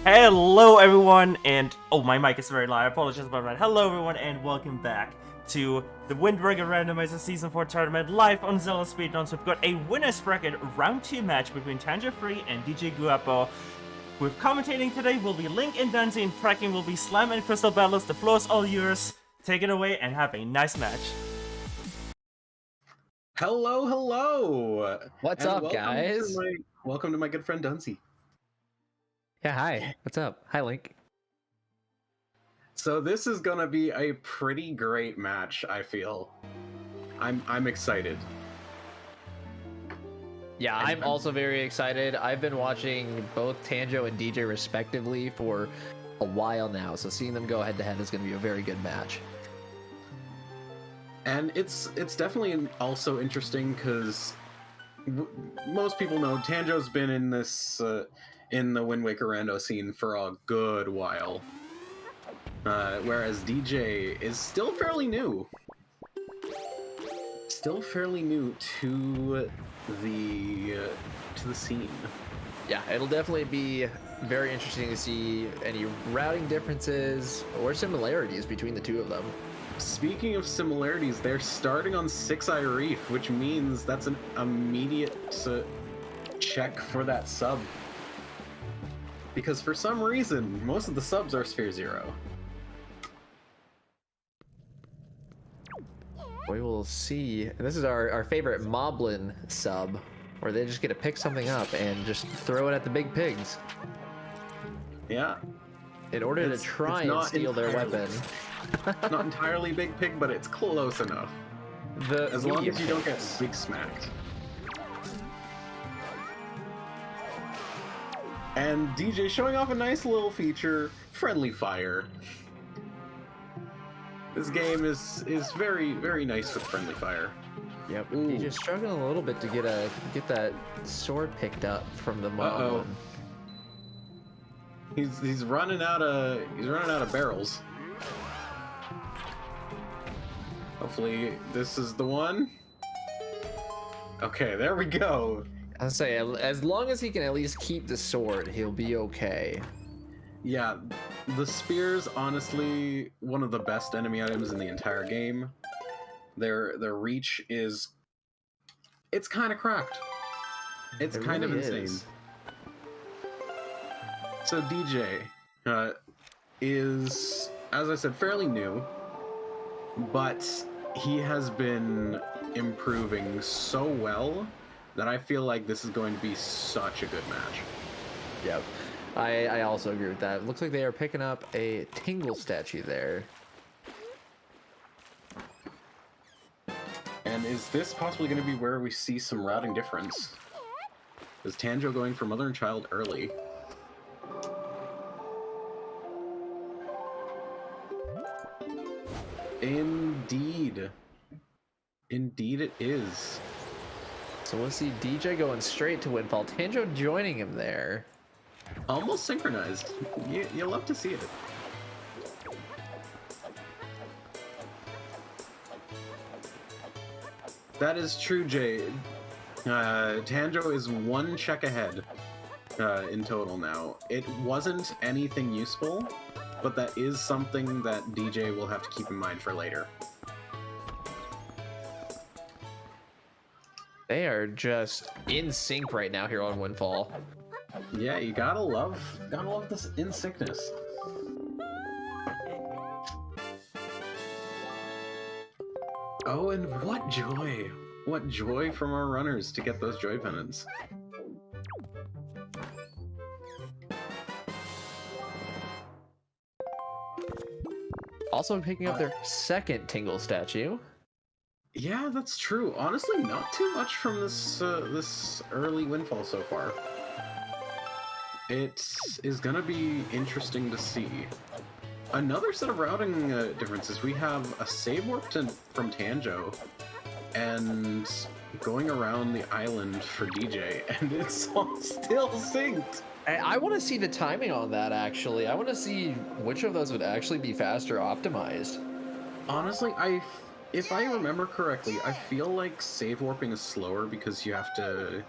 Hello everyone, and oh, my mic is very loud, I apologize about that. Hello everyone, and welcome back to the Wind Waker Randomizer Season 4 tournament live on ZeldaSpeedRuns. We've got a winner's bracket round 2 match between tanjo3 and DJGUAP0. With commentating today will be Link and Danzy, and tracking will be Slime and Crystal Battles. The floor is all yours. Take it away and have a nice match. Hello, hello! What's up, guys? Welcome to my good friend Danzy. Yeah, hi. What's up? Hi, Link. So this is gonna be a pretty great match, I feel. I'm excited. Yeah, I'm also very excited. I've been watching both Tanjo and DJ respectively for a while now, so seeing them go head-to-head is going to be a very good match. And it's definitely also interesting because most people know Tanjo's been in this in the Wind Waker Rando scene for a good while, whereas DJ is still fairly new. Still fairly new to the scene. Yeah, it'll definitely be very interesting to see any routing differences or similarities between the two of them. Speaking of similarities, they're starting on 6-Eye Reef, which means that's an immediate check for that sub. Because for some reason, most of the subs are Sphere Zero. We will see. And this is our favorite Moblin sub, where they just get to pick something up and just throw it at the big pigs. Yeah. In order to try and steal their weapon. Not entirely big pig, but it's close enough. As long as you don't get big smacked. And DJ showing off a nice little feature, friendly fire. This game is very, very nice with friendly fire. Yep. DJ's struggling a little bit to get that sword picked up from the mob. He's running out of barrels. Hopefully this is the one. Okay, there we go. I'll say, as long as he can at least keep the sword, he'll be okay. Yeah, the spear's honestly one of the best enemy items in the entire game. Their reach is... it's kind of cracked. It's kind of insane. So DJ is, as I said, fairly new, but he has been improving so well that I feel like this is going to be such a good match. Yep. I also agree with that. It looks like they are picking up a Tingle statue there. And is this possibly going to be where we see some routing difference? Is Tanjo going for mother and child early? Indeed. Indeed it is. So we'll see DJ going straight to Windfall. Tanjo joining him there. Almost synchronized. You love to see it. That is true, Jay. Tanjo is one check ahead in total now. It wasn't anything useful, but that is something that DJ will have to keep in mind for later. They are just in sync right now here on Windfall. Yeah, you gotta love this in sickness. Oh, and what joy! What joy from our runners to get those joy pennants. Also picking up their second Tingle statue. Yeah, that's true. Honestly, not too much from this this early Windfall so far. It is gonna be interesting to see. another set of routing differences. We have a save warp from Tanjo, and going around the island for DJ, and it's all still synced. I want to see the timing on that, actually. I want to see which of those would actually be faster optimized. Honestly, if I remember correctly, I feel like save warping is slower because you have to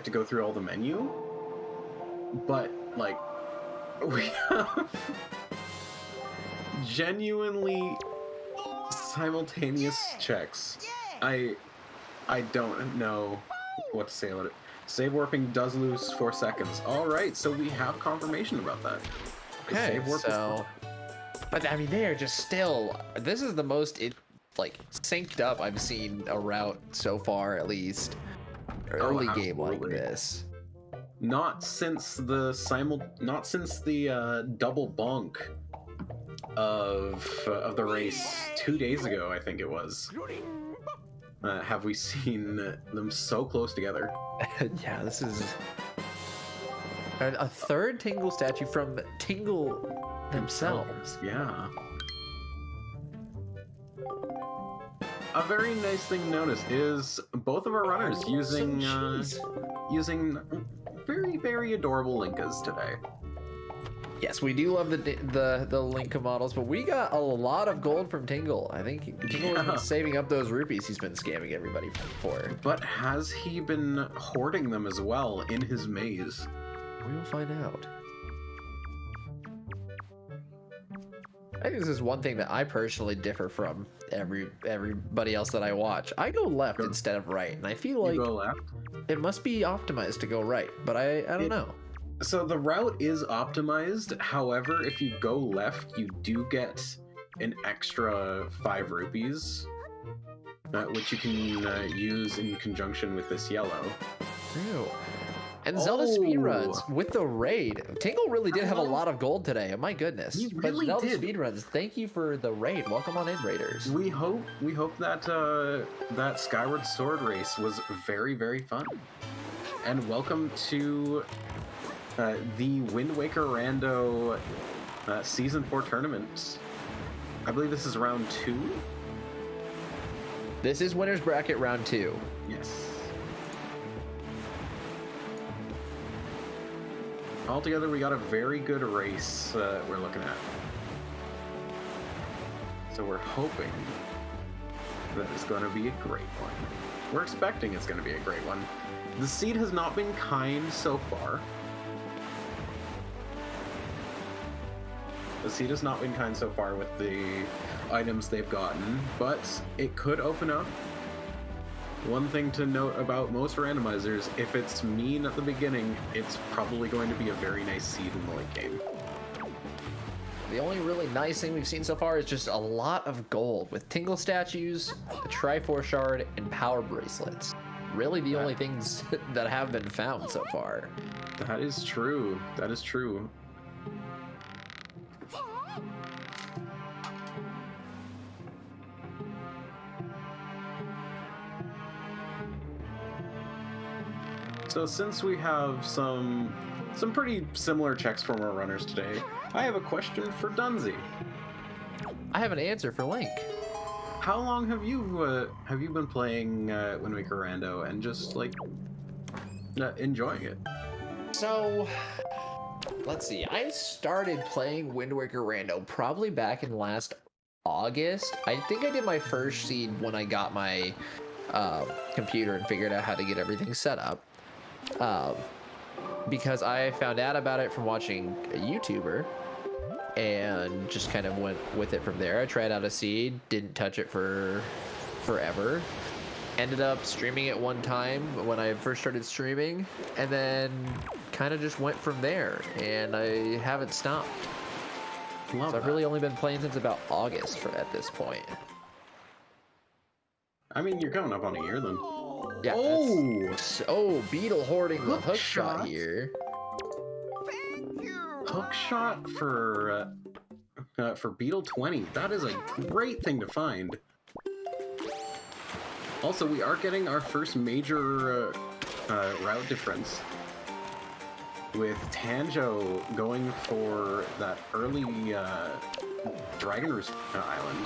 go through all the menu. But like, we have genuinely simultaneous checks. I don't know what to say about it. Save warping does lose 4 seconds. All right, so we have confirmation about that. Okay, so, but I mean, they are just still. This is the most like synced up I've seen a route so far, at least early game like this. Not since the double bonk of the race 2 days ago, I think it was. Have we seen them so close together? Yeah, this is a third Tingle statue from Tingle themselves. Yeah. A very nice thing to notice is both of our runners using very, very adorable Linkas today. Yes, we do love the Linka models, but we got a lot of gold from Tingle. I think Tingle has been saving up those rupees he's been scamming everybody for. But has he been hoarding them as well in his maze? We will find out. I think this is one thing that I personally differ from everybody else that I watch. I go left instead of right, and I feel like you go left? It must be optimized to go right, but I don't know. So the route is optimized. However, if you go left, you do get an extra 5 rupees, which you can use in conjunction with this yellow. Ew. And Zelda Speedruns with the raid. Tingle really did have a lot of gold today. My goodness. He really but Zelda did. Speedruns, thank you for the raid. Welcome on in, Raiders. We hope that that Skyward Sword race was very, very fun. And welcome to the Wind Waker Rando Season 4 tournament. I believe this is round 2. This is winner's bracket round 2. Yes. Altogether, we got a very good race we're looking at. So we're hoping that it's going to be a great one. We're expecting it's going to be a great one. The seed has not been kind so far. The seed has not been kind so far with the items they've gotten, but it could open up. One thing to note about most randomizers, if it's mean at the beginning, it's probably going to be a very nice seed in the late game. The only really nice thing we've seen so far is just a lot of gold with Tingle statues, a Triforce shard, and power bracelets. Really the only things that have been found so far. That is true. That is true. So since we have some pretty similar checks from our runners today, I have a question for Dunzy. I have an answer for Link. How long have you been playing Wind Waker Rando and just like enjoying it? So let's see. I started playing Wind Waker Rando probably back in last August. I think I did my first seed when I got my computer and figured out how to get everything set up. Because I found out about it from watching a YouTuber and just kind of went with it from there. I tried out a seed, didn't touch it for forever. Ended up streaming it one time when I first started streaming, and then kind of just went from there, and I haven't stopped. Love so I've really only been playing since about August at this point. I mean, you're coming up on a year then. Yeah. Oh, Beetle hoarding the hook shot here. Hook shot for Beetle 20. That is a great thing to find. Also, we are getting our first major route difference. with Tanjo going for that early Dragon Roost Island.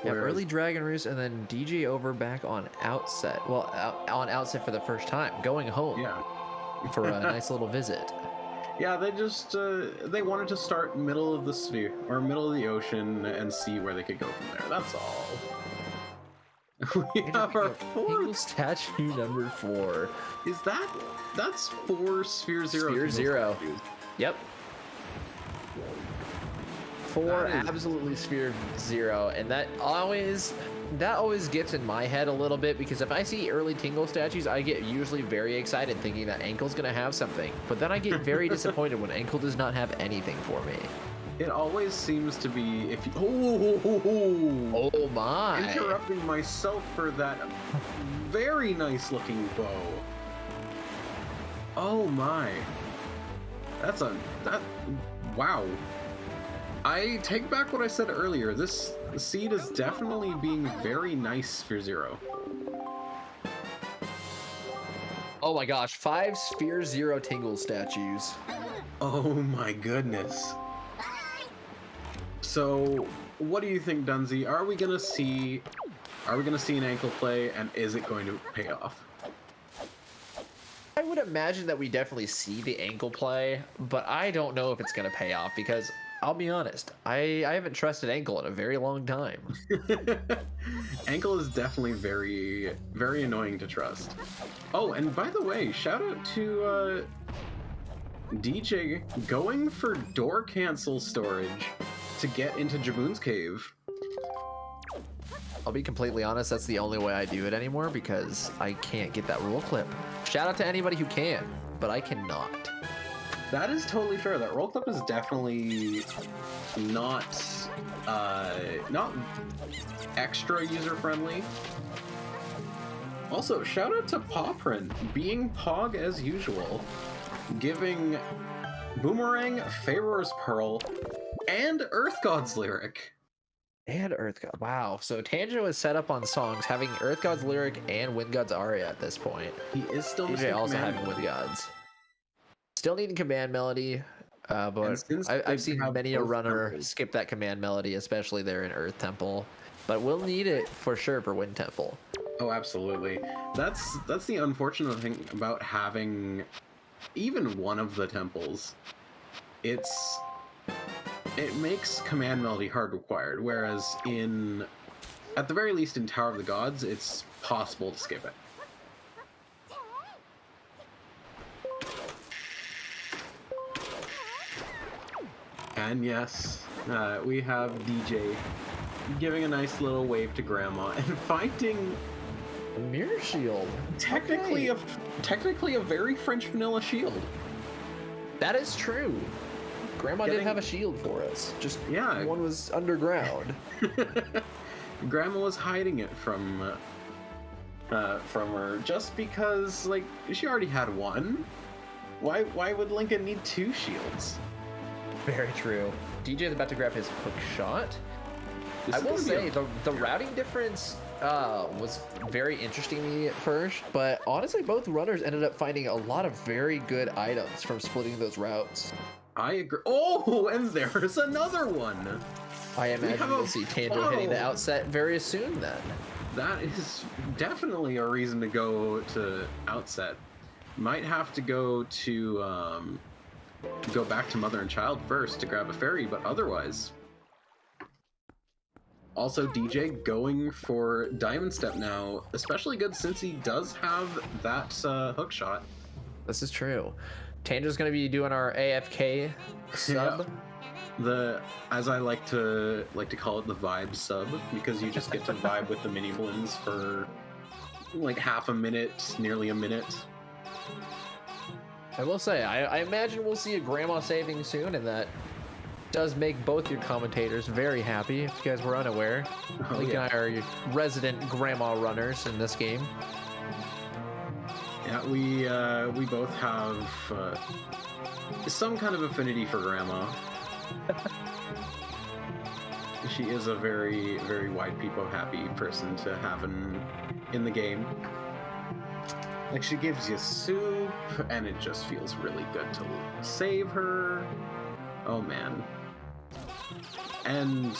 Yeah, Whereas- early Dragon Roost, and then DJ over back on Outset. Well, on Outset for the first time, going home Yeah. for a nice little visit. Yeah, they just they wanted to start middle of the sphere or middle of the ocean and see where they could go from there. That's all. We have our Tingle fourth. statue number 4. That's 4 Sphere Zero. Sphere Tingle Zero. statues. Yep. 4 That is- absolutely Sphere Zero, and that always gets in my head a little bit, because if I see early Tingle statues, I get usually very excited thinking that Ankle's gonna have something, but then I get very disappointed when Ankle does not have anything for me. It always seems to be if you. Oh my! Interrupting myself for that very nice looking bow. Oh my. Wow. I take back what I said earlier. This seed is definitely being very nice, Sphere Zero. Oh my gosh, 5 Sphere Zero Tingle statues. Oh my goodness. So, what do you think, Dunzy? Are we gonna see an ankle play, and is it going to pay off? I would imagine that we definitely see the ankle play, but I don't know if it's going to pay off, because I'll be honest, I haven't trusted Ankle in a very long time. Ankle is definitely very, very annoying to trust. Oh, and by the way, shout out to DJ going for door cancel storage to get into Jaboon's cave. I'll be completely honest, that's the only way I do it anymore, because I can't get that roll clip. Shout out to anybody who can, but I cannot. That is totally fair. That roll clip is definitely not extra user friendly. Also, shout out to Pawprint being Pog as usual, giving Boomerang, Pharaoh's Pearl, and Earth God's Lyric. And Earth God. Wow. So Tanjo is set up on songs having Earth God's Lyric and Wind God's Aria at this point. He is still DJ missing also Command having Wind Melody. Gods. Still needing Command Melody, but since I've they seen have many a both runner temples- skip that Command Melody, especially there in Earth Temple. But we'll need it for sure for Wind Temple. Oh, absolutely. That's the unfortunate thing about having even one of the temples. It makes Command Melody hard required, whereas at the very least in Tower of the Gods, it's possible to skip it. And yes, we have DJ giving a nice little wave to Grandma and finding Mirror Shield. technically Okay. technically a very French vanilla shield. That is true. Grandma did Getting- have a shield for us. Just Yeah. one was underground. Grandma was hiding it from her just because, like, she already had one. Why would Lincoln need 2 shields? Very true. DJ is about to grab his hook shot. This I is will gonna be say a- the routing difference was very interesting to me at first, but honestly, both runners ended up finding a lot of very good items from splitting those routes. I agree. Oh, and there's another one. I imagine have we'll a- see Tanjo hitting the oh. outset very soon then. That is definitely a reason to go to outset. Might have to go back to Mother and Child first to grab a fairy, but otherwise. Also, DJ going for Diamond Step now, especially good since he does have that hook shot. This is true. Tanjo's going to be doing our AFK sub. As I like to call it, the vibe sub, because you just get to vibe with the mini blends for like half a minute, nearly a minute. I will say, I imagine we'll see a grandma saving soon, and that does make both your commentators very happy, if you guys were unaware. Oh, Link yeah. and I are your resident grandma runners in this game. Yeah, we both have some kind of affinity for Grandma. She is a very, very white people happy person to have in the game. Like, she gives you soup, and it just feels really good to save her. Oh, man. And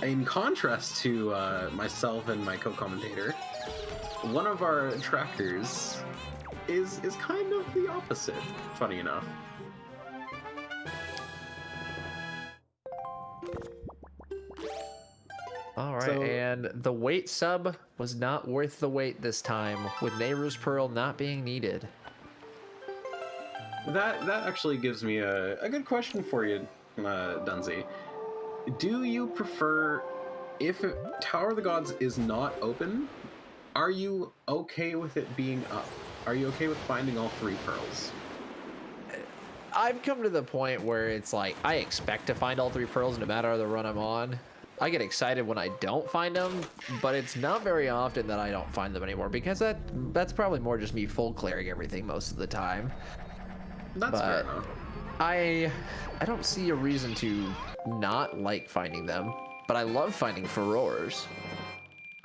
in contrast to myself and my co-commentator, one of our trackers is kind of the opposite, funny enough. All right, So- and the wait sub was not worth the wait this time, with Nehru's Pearl not being needed. That actually gives me a good question for you, Dunzy. Do you prefer, if Tower of the Gods is not open, are you okay with it being up? Are you okay with finding all 3 pearls? I've come to the point where it's like, I expect to find all 3 pearls no matter the run I'm on. I get excited when I don't find them, but it's not very often that I don't find them anymore, because that's probably more just me full clearing everything most of the time. That's fair But enough. I don't see a reason to not like finding them, but I love finding furores.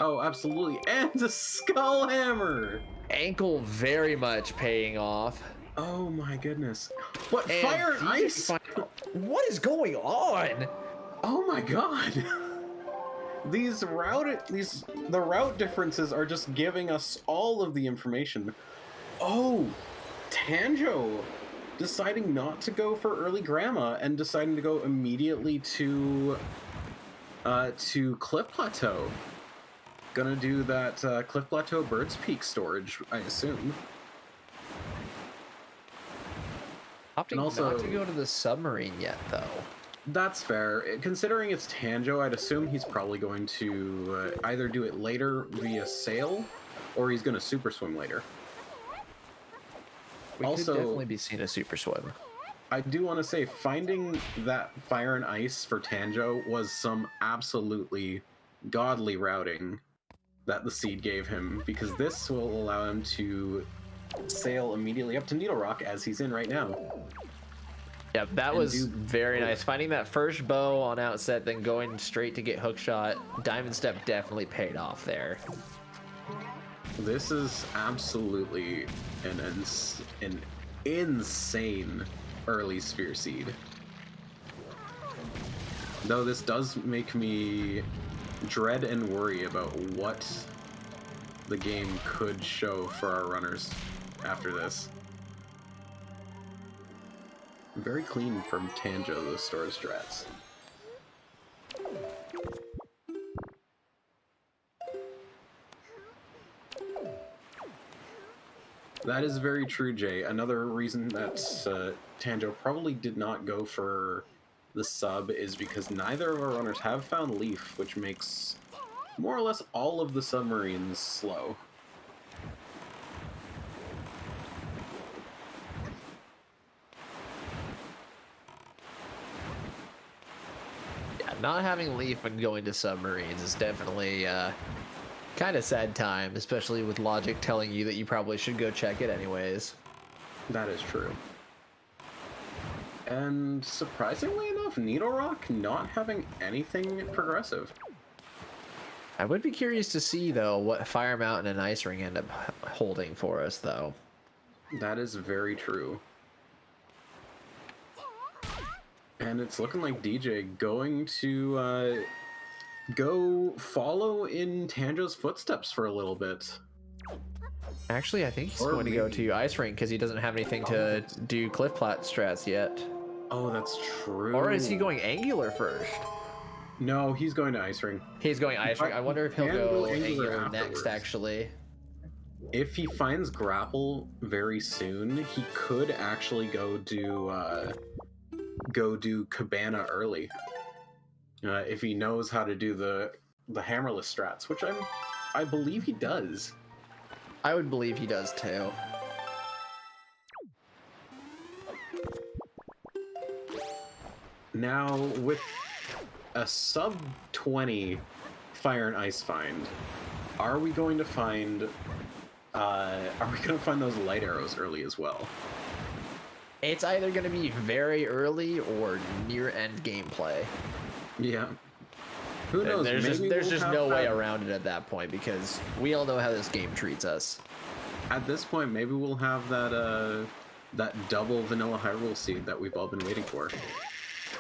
Oh, absolutely. And a skull hammer! Ankle very much paying off. Oh my goodness. What, And fire and ice? What is going on? Oh my god. The route differences are just giving us all of the information. Oh, Tanjo deciding not to go for early grandma and deciding to go immediately to Cliff Plateau. Gonna do that Cliff Plateau Bird's Peak storage, I assume. Opting also- not to go to the submarine yet, though. That's fair. Considering it's Tanjo, I'd assume he's probably going to either do it later via sail, or he's going to super swim later. We Also- could definitely be seeing a super swim. I do want to say, finding that fire and ice for Tanjo was some absolutely godly routing that the seed gave him, because this will allow him to sail immediately up to Needle Rock, as he's in right now. Yeah, that And was do very both. nice. Finding that first bow on outset, then going straight to get hook shot. Diamond Step definitely paid off there. This is absolutely an insane early Sphere Seed. Though this does make me dread and worry about what the game could show for our runners after this. Very clean from Tanjo, those storage strats. That is very true, Jay. Another reason that Tanjo probably did not go for the sub is because neither of our runners have found Leaf, which makes more or less all of the submarines slow. Yeah, not having Leaf and going to submarines is definitely kind of sad time, especially with logic telling you that you probably should go check it anyways. That is true. And surprisingly enough, Needle Rock not having anything progressive. I would be curious to see, though, what Fire Mountain and Ice Ring end up holding for us, though. That is very true. And it's looking like DJ going to go follow in Tanjo's footsteps for a little bit. Actually, I think he's Or going to go maybe- to Ice Ring because he doesn't have anything to do Cliff Plat strats yet. Oh, that's true. Or is he going Angular first? No, he's going to Ice Ring. He's going Ice Ring. I wonder if he'll Can go go Angular Angular next, afterwards. actually. If he finds Grapple very soon, he could actually go do Cabana early. If he knows how to do the hammerless strats, which I believe he does. I would believe he does, too. Now, with a sub 20 Fire and Ice find, are we going to find those light arrows early as well? It's either going to be very early or near end gameplay. Yeah. Who knows? There's Maybe just we'll no have way that- around it at that point because we all know how this game treats us. At this point, maybe we'll have that double vanilla Hyrule seed that we've all been waiting for.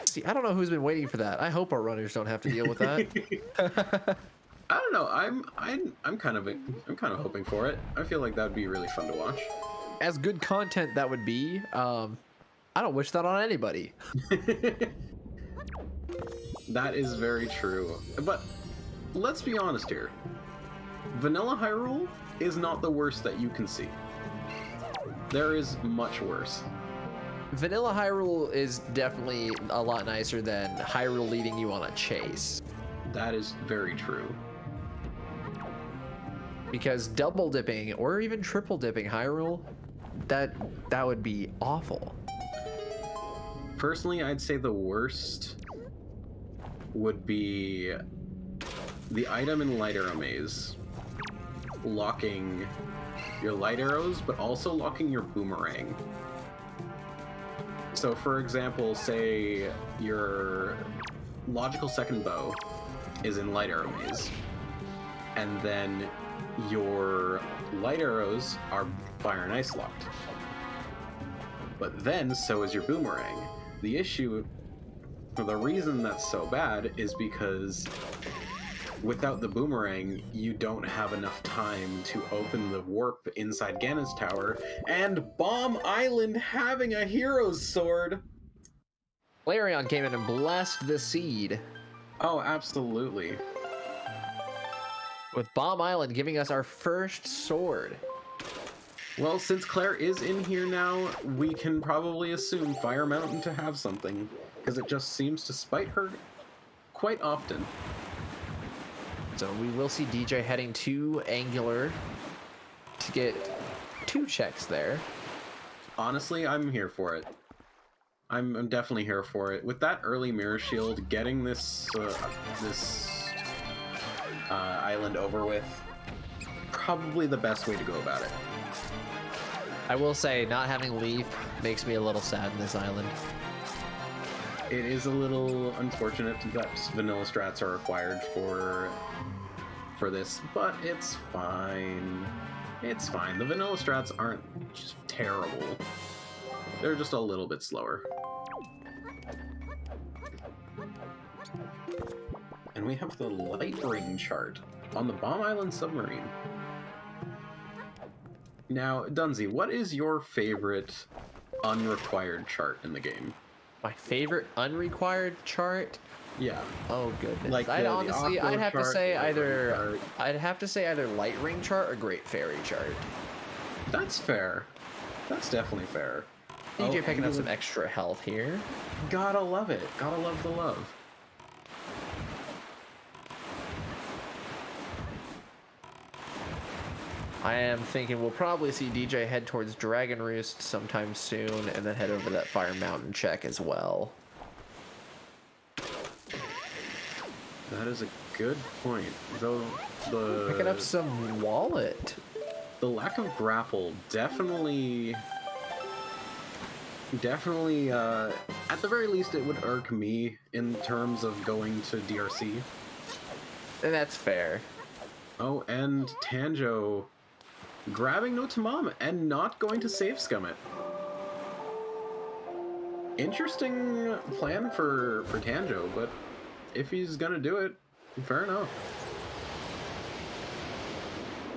See, I don't know who's been waiting for that. I hope our runners don't have to deal with that. I don't know. I'm kind of hoping for it. I feel like that'd be really fun to watch. As good content that would be, I don't wish that on anybody. That is very true. But let's be honest here. Vanilla Hyrule is not the worst that you can see. There is much worse. Vanilla Hyrule is definitely a lot nicer than Hyrule leading you on a chase. That is very true. Because double dipping or even triple dipping Hyrule, that would be awful. Personally, I'd say the worst would be the item in Light Arrow Maze. Locking your light arrows, but also locking your boomerang. So for example, say your logical second bow is in Light Arrow Maze, and then your light arrows are fire and ice locked. But then so is your boomerang. The issue, or the reason that's so bad is because without the boomerang, you don't have enough time to open the warp inside Ganon's tower, and Bomb Island having a hero's sword! Flareon came in and blessed the seed. Oh, absolutely. With Bomb Island giving us our first sword. Well, since Claire is in here now, we can probably assume Fire Mountain to have something, because it just seems to spite her quite often. So we will see DJ heading to Angular to get 2 checks there. Honestly, I'm here for it. I'm definitely here for it. With that early Mirror Shield, getting this island over with, probably the best way to go about it. I will say, not having Leaf makes me a little sad in this island. It is a little unfortunate that vanilla strats are required for this, but it's fine. It's fine. The vanilla strats aren't just terrible. They're just a little bit slower. And we have the light ring chart on the Bomb Island submarine. Now, Dunzy, what is your favorite unrequired chart in the game? My favorite unrequired chart? Yeah. Oh goodness. Like I'd the honestly, Aqua I'd have to chart, say the either Light Ring chart. I'd have to say either Light Ring chart or Great Fairy chart. That's fair. That's definitely fair. DJ picking up Angular- some extra health here. Gotta love it. Gotta love the love. I am thinking we'll probably see DJ head towards Dragon Roost sometime soon and then head over to that Fire Mountain check as well. That is a good point. Though Picking up some wallet. the lack of grapple definitely at the very least it would irk me in terms of going to DRC. And that's fair. Oh, and Tanjo grabbing no Tamam and not going to save scum it. Interesting plan for Tanjo, but if he's gonna do it, fair enough.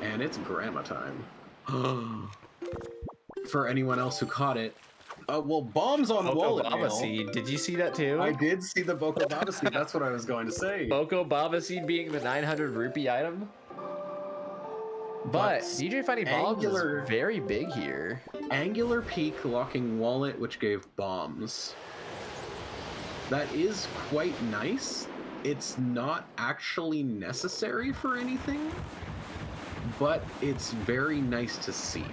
And it's grandma time. For anyone else who caught it. Well, bombs on Boko wallet Baba mail. Seed. Did you see that too? I did see the Boko Baba Seed. That's what I was going to say. Boko Baba Seed being the 900 rupee item. But DJ Fighting Bombs Angular- is very big here. Angular Peak locking wallet, which gave bombs. That is quite nice. It's not actually necessary for anything, but it's very nice to see.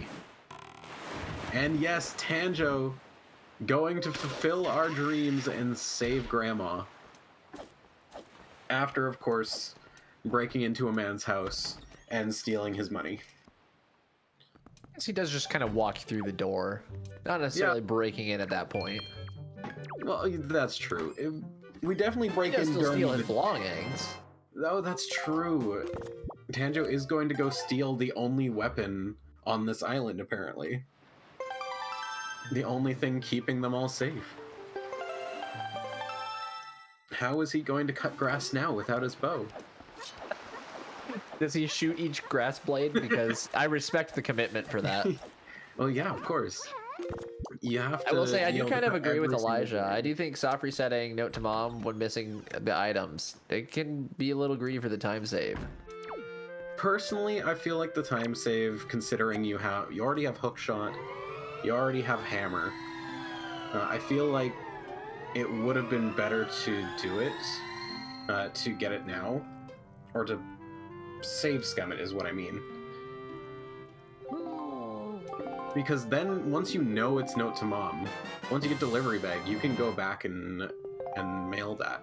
And yes, Tanjo going to fulfill our dreams and save Grandma. After, of course, breaking into a man's house and stealing his money. I guess he does just kind of walk through the door. Not necessarily breaking in at that point. Well, that's true. We definitely break He does in still during steal the... his belongings. Oh, that's true. Tanjo is going to go steal the only weapon on this island, apparently. The only thing keeping them all safe. How is he going to cut grass now without his bow? Does he shoot each grass blade? Because I respect the commitment for that. Well, yeah, of course. You have to. I will say I be do able to kind of cut agree with every single Elijah. blade. I do think soft resetting note to mom when missing the items, it can be a little greedy for the time save. Personally, I feel like the time save, considering you already have hook shot, you already have hammer. I feel like it would have been better to do it, to get it now, or to save scum it is what I mean. Because then, once you know it's note to mom, once you get delivery bag, you can go back and mail that.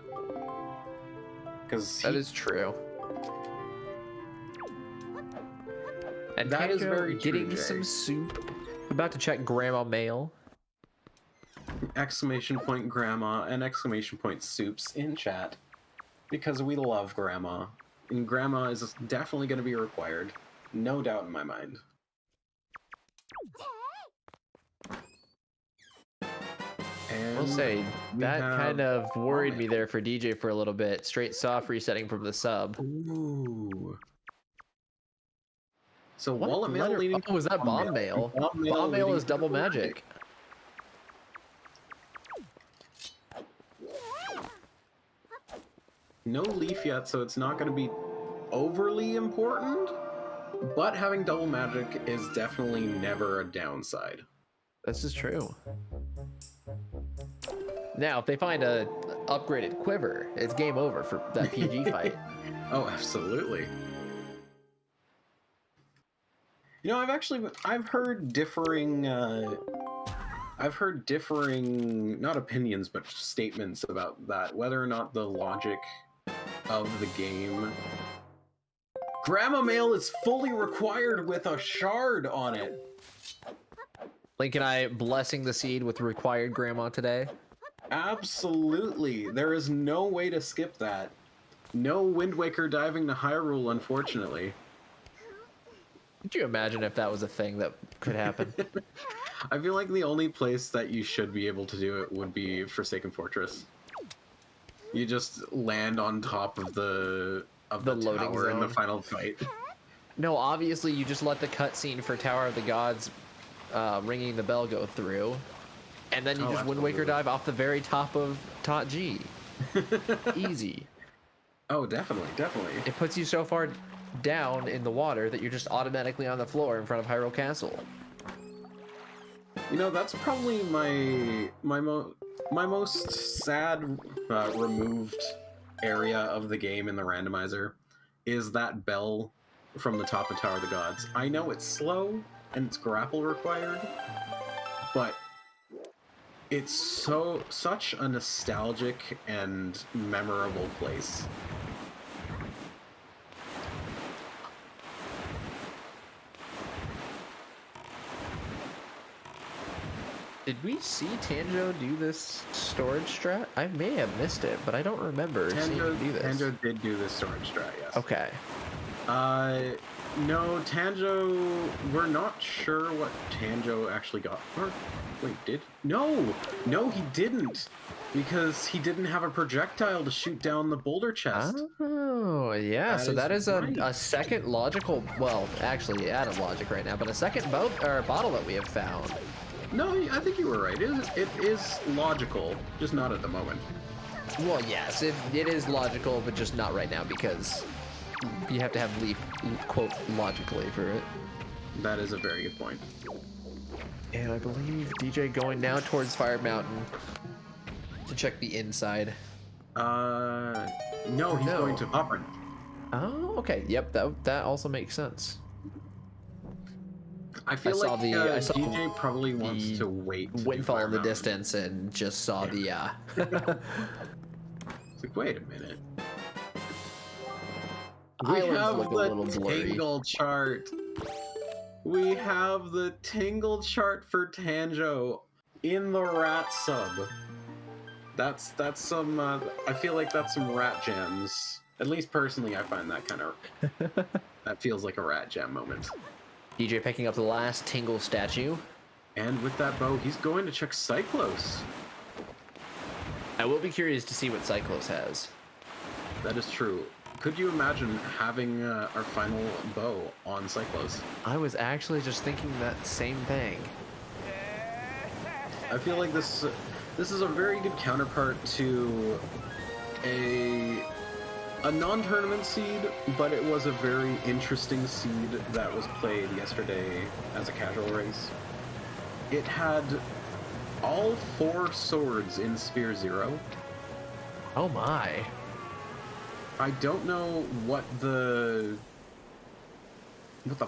Because That is true. And That is Tanjo very true, getting Jay. some soup. About to check grandma mail. exclamation point grandma and exclamation point soups in chat, because we love grandma, and grandma is definitely going to be required, no doubt in my mind. And We'll say we that have kind of worried Bomb me there for DJ for a little bit. Straight soft resetting from the sub. Ooh. So What wallet mail letter- leading Oh, was that bomb mail? Bomb mail leading is to double delivery. magic. No leaf yet, so it's not going to be overly important, but having double magic is definitely never a downside. This is true. Now, if they find a upgraded quiver, it's game over for that PG fight. Oh, absolutely. You know, I've heard differing, not opinions, but statements about that, whether or not the logic of the game. Grandma mail is fully required with a shard on it. Link and I blessing the seed with required grandma today. Absolutely. There is no way to skip that. No Wind Waker diving to Hyrule, unfortunately. Could you imagine if that was a thing that could happen? I feel like the only place that you should be able to do it would be Forsaken Fortress. You just land on top of the loading tower in the zone. final fight. No, obviously you just let the cutscene for Tower of the Gods ringing the bell go through, and then you Oh, just Wind Waker absolutely. dive off the very top of Tot G. Easy. Oh, definitely, definitely. It puts you so far down in the water that you're just automatically on the floor in front of Hyrule Castle. You know, that's probably my most sad removed area of the game in the randomizer is that bell from the top of Tower of the Gods. I know it's slow and it's grapple required, but it's such a nostalgic and memorable place. Did we see Tanjo do this storage strat? I may have missed it, but I don't remember seeing him do this. Tanjo did do this storage strat, yes. Okay. No, Tanjo, we're not sure what Tanjo actually got. Or, wait, No, he didn't. Because he didn't have a projectile to shoot down the boulder chest. Oh, yeah. That So that is is right. a second logical, well, actually out of logic right now, but a second bottle that we have found. No, I think you were right. It is logical, just not at the moment. Well, yes, it is logical, but just not right now because you have to have leaf, quote, logically for it. That is a very good point. And I believe DJ going now towards Fire Mountain to check the inside. No, he's No. going to Poprin. Oh, okay. Yep, that also makes sense. I feel I like saw DJ probably wants the to wait to do Windfall Fire in the Mountain. distance and just saw the It's like, wait a minute. We islands have look a little the blurry. tingle chart. We have the tingle chart for Tanjo in the rat sub. That's some. I feel like that's some rat gems. At least personally, I find that kind of. That feels like a rat gem moment. DJ picking up the last Tingle statue. And with that bow, he's going to check Cyclos. I will be curious to see what Cyclos has. That is true. Could you imagine having our final bow on Cyclos? I was actually just thinking that same thing. I feel like this is a very good counterpart to a non-tournament seed, but it was a very interesting seed that was played yesterday as a casual race. It had all 4 swords in Sphere 0. Oh my. I don't know what the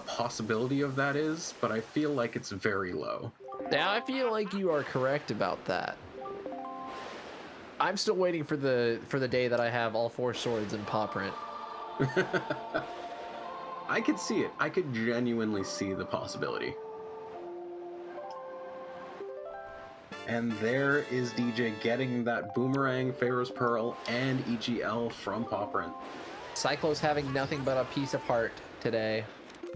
possibility of that is, but I feel like it's very low. Yeah, I feel like you are correct about that. I'm still waiting for the day that I have all 4 swords in paw print. I could see it. I could genuinely see the possibility. And there is DJ getting that Boomerang, Pharaoh's Pearl, and EGL from paw print. Cyclos having nothing but a piece of heart today.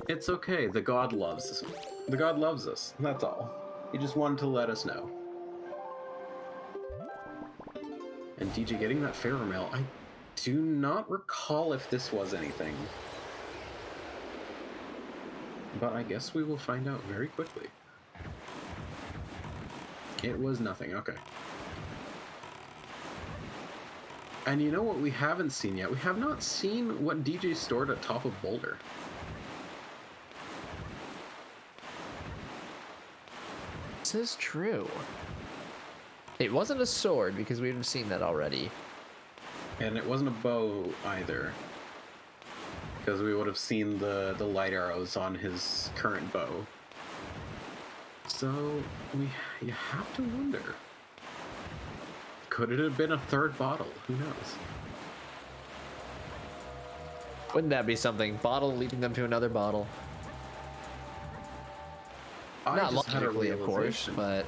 It's okay. The god loves us. The god loves us. That's all. He just wanted to let us know. And DJ getting that Pharaoh mail. I do not recall if this was anything. But I guess we will find out very quickly. It was nothing. Okay. And you know what we haven't seen yet? We have not seen what DJ stored at top of Boulder. This is true. It wasn't a sword because we've seen that already. And it wasn't a bow either. Because we would have seen the light arrows on his current bow. So, you have to wonder. Could it have been a 3rd bottle? Who knows? Wouldn't that be something? Bottle leading them to another bottle. Not logically, of course, but...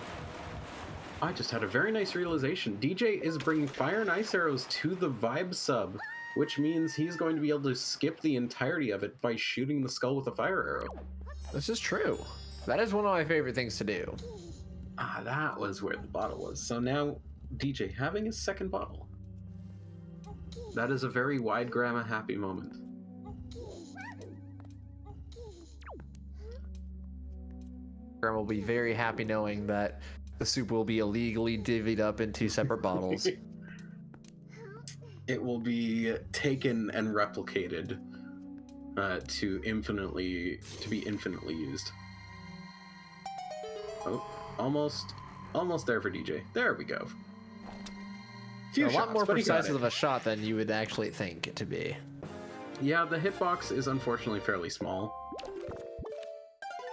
I just had a very nice realization. DJ is bringing fire and ice arrows to the vibe sub, which means he's going to be able to skip the entirety of it by shooting the skull with a fire arrow. This is true. That is one of my favorite things to do. Ah, that was where the bottle was. So now, DJ having his 2nd bottle. That is a very wide grandma happy moment. Grandma will be very happy knowing that the soup will be illegally divvied up into separate bottles. It will be taken and replicated to be infinitely used. Oh, almost there for DJ. There we go. A lot more precise of a shot than you would actually think it to be. Yeah, the hitbox is unfortunately fairly small.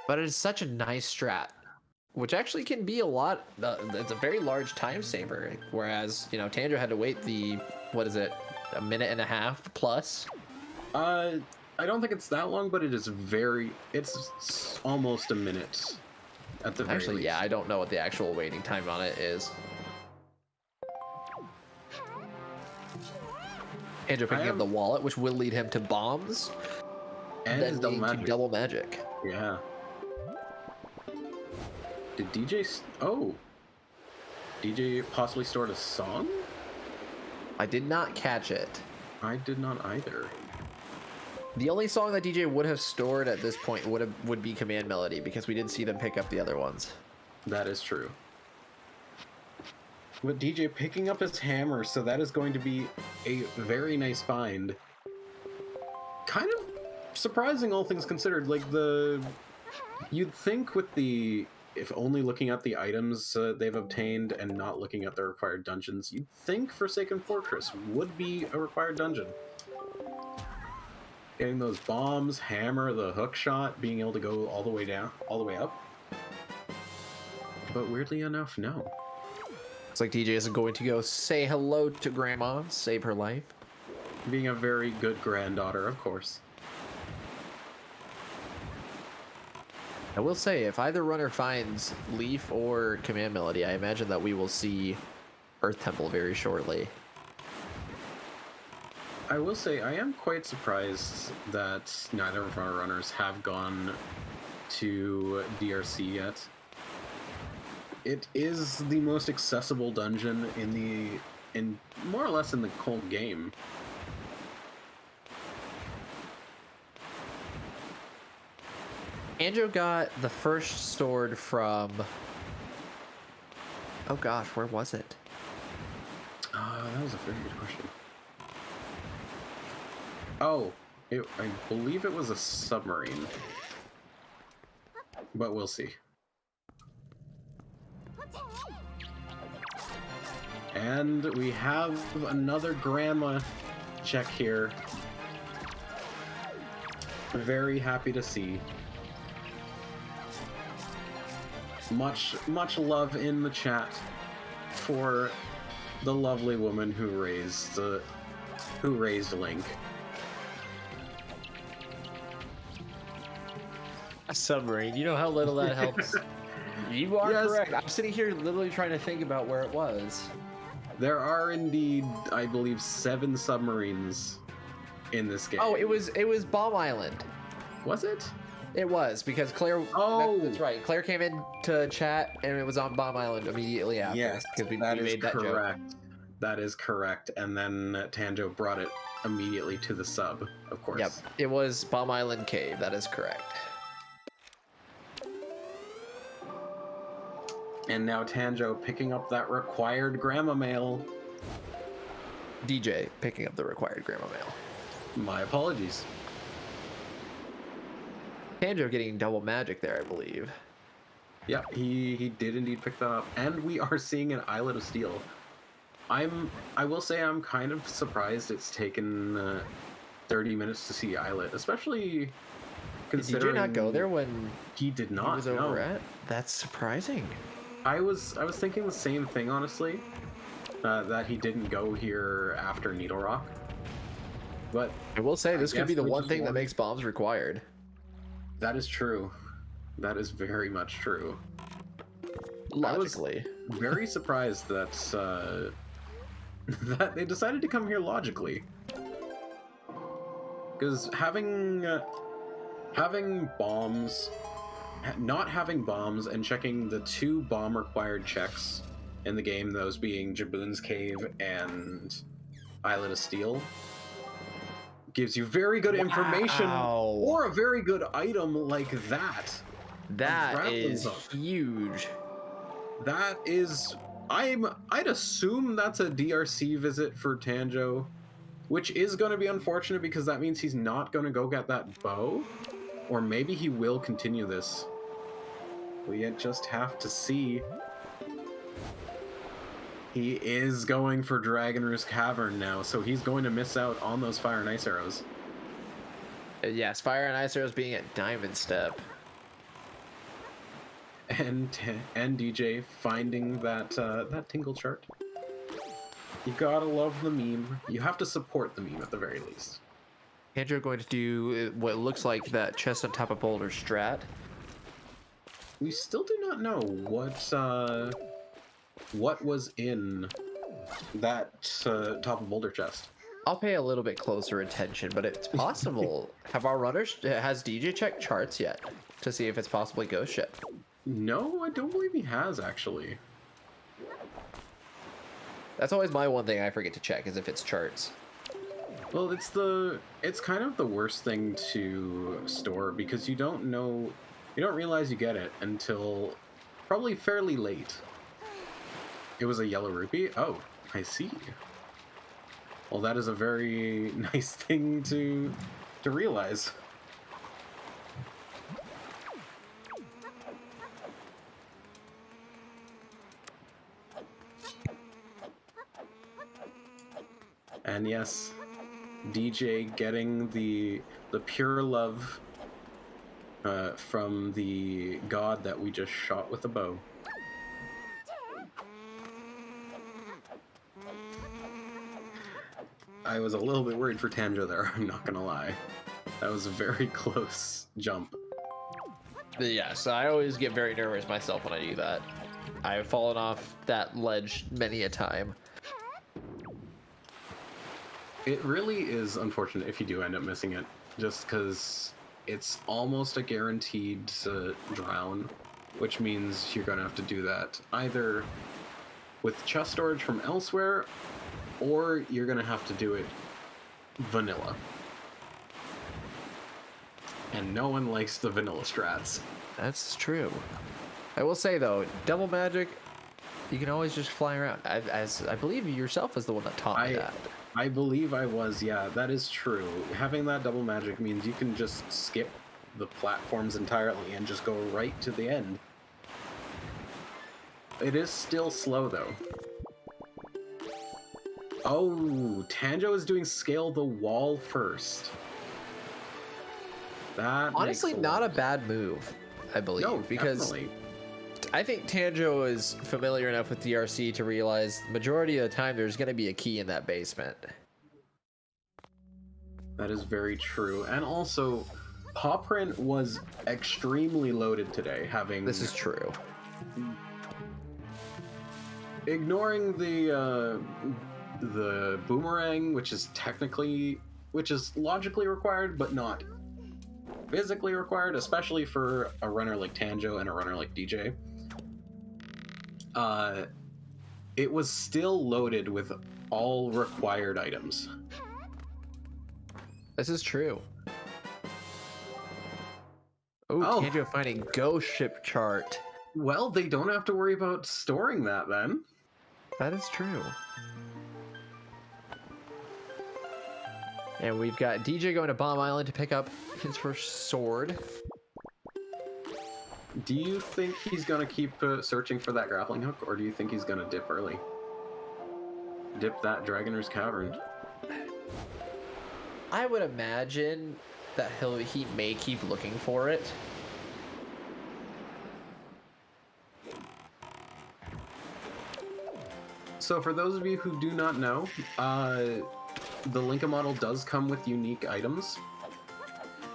But it is such a nice strat, which actually can be a lot. It's a very large time saver. Whereas, you know, Tanjo had to wait a minute and a half plus? I don't think it's that long, but it's almost a minute at the very Actually, least. yeah, I don't know what the actual waiting time on it is. Andrew picking up the wallet, which will lead him to bombs, and then leading to double magic. Yeah. Did DJ... Oh. DJ possibly stored a song? I did not catch it. I did not either. The only song that DJ would have stored at this point would be Command Melody, because we didn't see them pick up the other ones. That is true. But DJ picking up his hammer, so that is going to be a very nice find. Kind of surprising, all things considered. Like, you'd think with if only looking at the items they've obtained and not looking at the required dungeons, you'd think Forsaken Fortress would be a required dungeon. Getting those bombs, hammer, the hook shot, being able to go all the way down, all the way up. But weirdly enough, no. It's like DJ isn't going to go say hello to Grandma, save her life. Being a very good granddaughter, of course. I will say, if either runner finds Leaf or Command Melody, I imagine that we will see Earth Temple very shortly. I will say, I am quite surprised that neither of our runners have gone to DRC yet. It is the most accessible dungeon in more or less in the whole game. Andrew got the first sword from... Oh gosh, where was it? That was a very good question. Oh, I believe it was a submarine. But we'll see. And we have another grandma check here. Very happy to see. Much love in the chat for the lovely woman who raised Link. A submarine. You know how little that helps. You are correct. I'm sitting here literally trying to think about where it was. There are indeed, I believe, 7 submarines in this game. Oh, it was Bomb Island. Was it? It was, because Claire... Oh! That's right. Claire came in to chat, and it was on Bomb Island immediately after. Yes, because we that is made that correct. joke. That is correct. And then Tanjo brought it immediately to the sub, of course. Yep, it was Bomb Island Cave. That is correct. And now Tanjo picking up that required grandma mail. DJ picking up the required grandma mail. My apologies. Tanjo getting double magic there, I believe. Yep, he did indeed pick that up. And we are seeing an Islet of Steel. I will say I'm kind of surprised it's taken 30 minutes to see Islet, especially considering... Did DJ not go there when he did not? He was over at? That's surprising. I was thinking the same thing, honestly, that he didn't go here after Needle Rock. But I will say this could be the we one just thing that makes bombs required. That is true. That is very much true. Logically. I was very surprised that that they decided to come here logically. Because having bombs, not having bombs, and checking the 2 bomb required checks in the game, those being Jaboon's Cave and Islet of Steel, gives you very good information or a very good item like that. That is huge. That is... I'd assume that's a DRC visit for Tanjo, which is going to be unfortunate because that means he's not going to go get that bow. Or maybe he will continue this. We just have to see. He is going for Dragon Roost Cavern now, so he's going to miss out on those Fire and Ice Arrows. Yes, Fire and Ice Arrows being at Diamond Step. And DJ finding that that tingle chart. You gotta love the meme. You have to support the meme at the very least. Andrew going to do what looks like that chest on top of boulder strat. We still do not know what was in that top of boulder chest. I'll pay a little bit closer attention, but it's possible. Has DJ checked charts yet to see if it's possibly Ghost Ship? No, I don't believe he has, actually. That's always my one thing I forget to check, is if it's charts. Well, it's kind of the worst thing to store because you don't realize you get it until probably fairly late. It was a yellow rupee? Oh, I see. Well, that is a very nice thing to realize. And yes, DJ getting the pure love from the god that we just shot with a bow. I was a little bit worried for Tanjo there, I'm not gonna lie. That was a very close jump. Yes, I always get very nervous myself when I do that. I've fallen off that ledge many a time. It really is unfortunate if you do end up missing it, just because it's almost a guaranteed drown, which means you're going to have to do that either with chest storage from elsewhere, or you're going to have to do it vanilla. And no one likes the vanilla strats. That's true. I will say though, double magic, you can always just fly around. As I believe you yourself was the one that taught me that. I believe I was, yeah, that is true. Having that double magic means you can just skip the platforms entirely and just go right to the end. It is still slow though. Oh, Tanjo is doing scale the wall first. That honestly not a bad move, I believe, no, because definitely. I think Tanjo is familiar enough with DRC to realize the majority of the time there's going to be a key in that basement. That is very true. And also, Pawprint was extremely loaded today, having... This is true. Ignoring the boomerang, which is logically required, but not physically required, especially for a runner like Tanjo and a runner like DJ. It was still loaded with all required items. This is true. Ooh, Oh, Tanjo finding ghost ship chart. well, they don't have to worry about storing that then. That is true. And we've got DJ going to Bomb Island to pick up his first sword. Do you think he's gonna keep searching for that grappling hook, or do you think he's gonna dip early? Dip that Dragoner's Cavern. I would imagine that he may keep looking for it. So for those of you who do not know, the Linka model does come with unique items.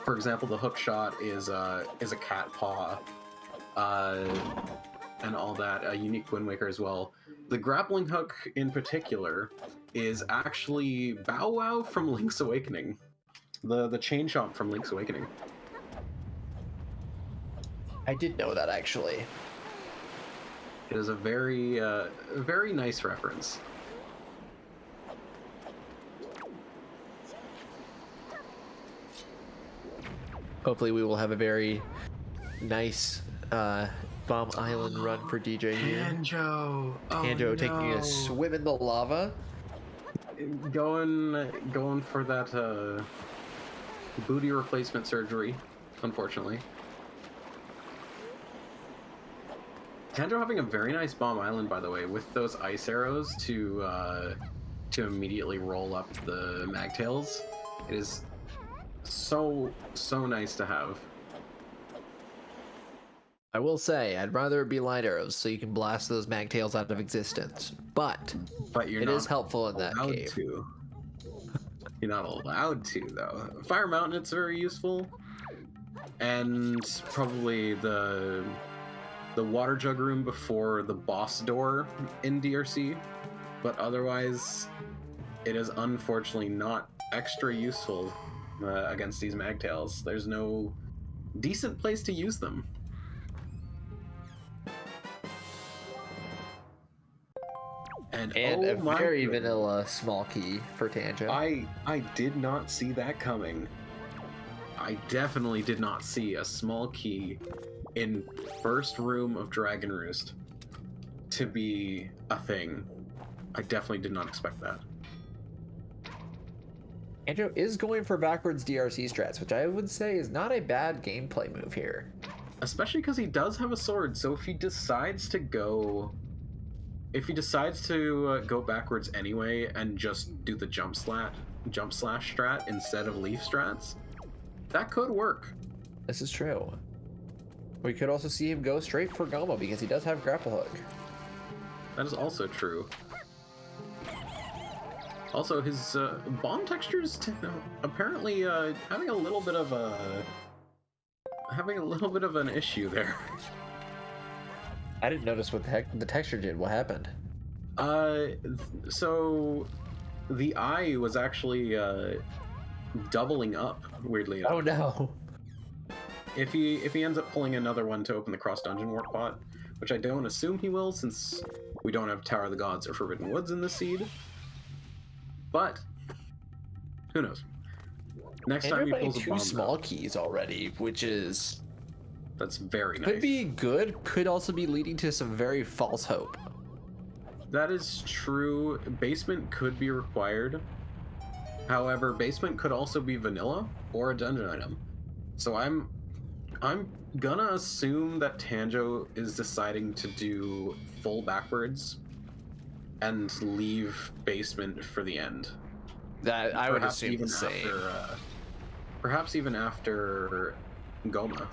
For example, the hook shot is a cat paw, and all that. A unique Wind Waker as well. The grappling hook in particular is actually Bow Wow from Link's Awakening, the chain chomp from Link's Awakening. I did know that actually. It is a very very nice reference. Hopefully we will have a very nice Bomb Island run for DJ here. Tanjo! Tanjo taking a swim in the lava. Going for that booty replacement surgery, unfortunately. Tanjo having a very nice Bomb Island, by the way, with those ice arrows to immediately roll up the magtails. It is so nice to have. I will say, I'd rather it be light arrows so you can blast those magtails out of existence. But you're it not is helpful in that allowed cave. to. You're not allowed to, though. Fire Mountain, it's very useful. And probably the water jug room before the boss door in DRC. But otherwise, it is unfortunately not extra useful against these magtails. There's no decent place to use them. And a oh my very goodness, vanilla small key for Tanjo. I did not see that coming. I definitely did not see a small key in first room of Dragon Roost to be a thing. I definitely did not expect that. Tanjo is going for backwards DRC strats, which I would say is not a bad gameplay move here. Especially because he does have a sword, so if he decides to go backwards anyway and just do the jump slash strat instead of leaf strats, that could work. This is true. We could also see him go straight for Goma because he does have grapple hook. That is also true. Also, his bomb textures apparently having a little bit of an issue there. I didn't notice what the heck the texture did. What happened? So the eye was actually doubling up, weirdly enough. Oh no. if he ends up pulling another one to open the cross dungeon warp pot, which I don't assume he will, since we don't have Tower of the Gods or Forbidden Woods in the seed. But who knows? Next time he pulls a bomb, two small keys already, which is that's very nice. could be good, could also be leading to some very false hope. That is true. Basement could be required. However, basement could also be vanilla or a dungeon item. So I'm gonna assume that Tanjo is deciding to do full backwards and leave basement for the end. That I would Perhaps assume even the same. after, perhaps even after Goma.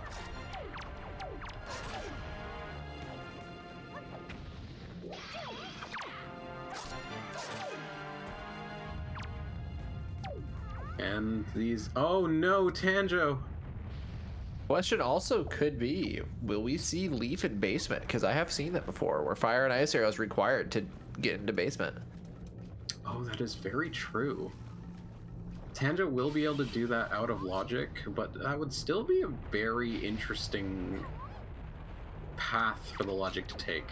And these... Oh no, Tanjo! Question also could be, will we see Leaf in basement? Because I have seen that before, where fire and ice arrow is required to get into basement. Oh, that is very true. Tanjo will be able to do that out of logic, but that would still be a very interesting path for the logic to take.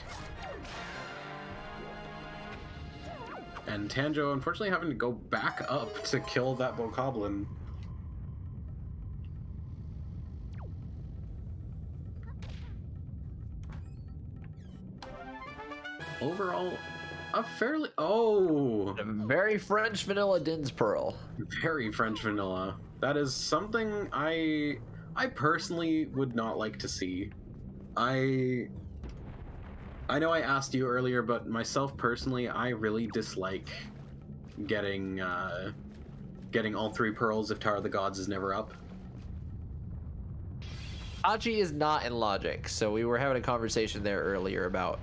And Tanjo, unfortunately, having to go back up to kill that Bokoblin. Overall, a fairly... Oh! A very French vanilla Din's Pearl. Very French vanilla. That is something I personally would not like to see. I know I asked you earlier, but myself personally, I really dislike getting all 3 pearls if Tower of the Gods is never up. Achi is not in logic, so we were having a conversation there earlier about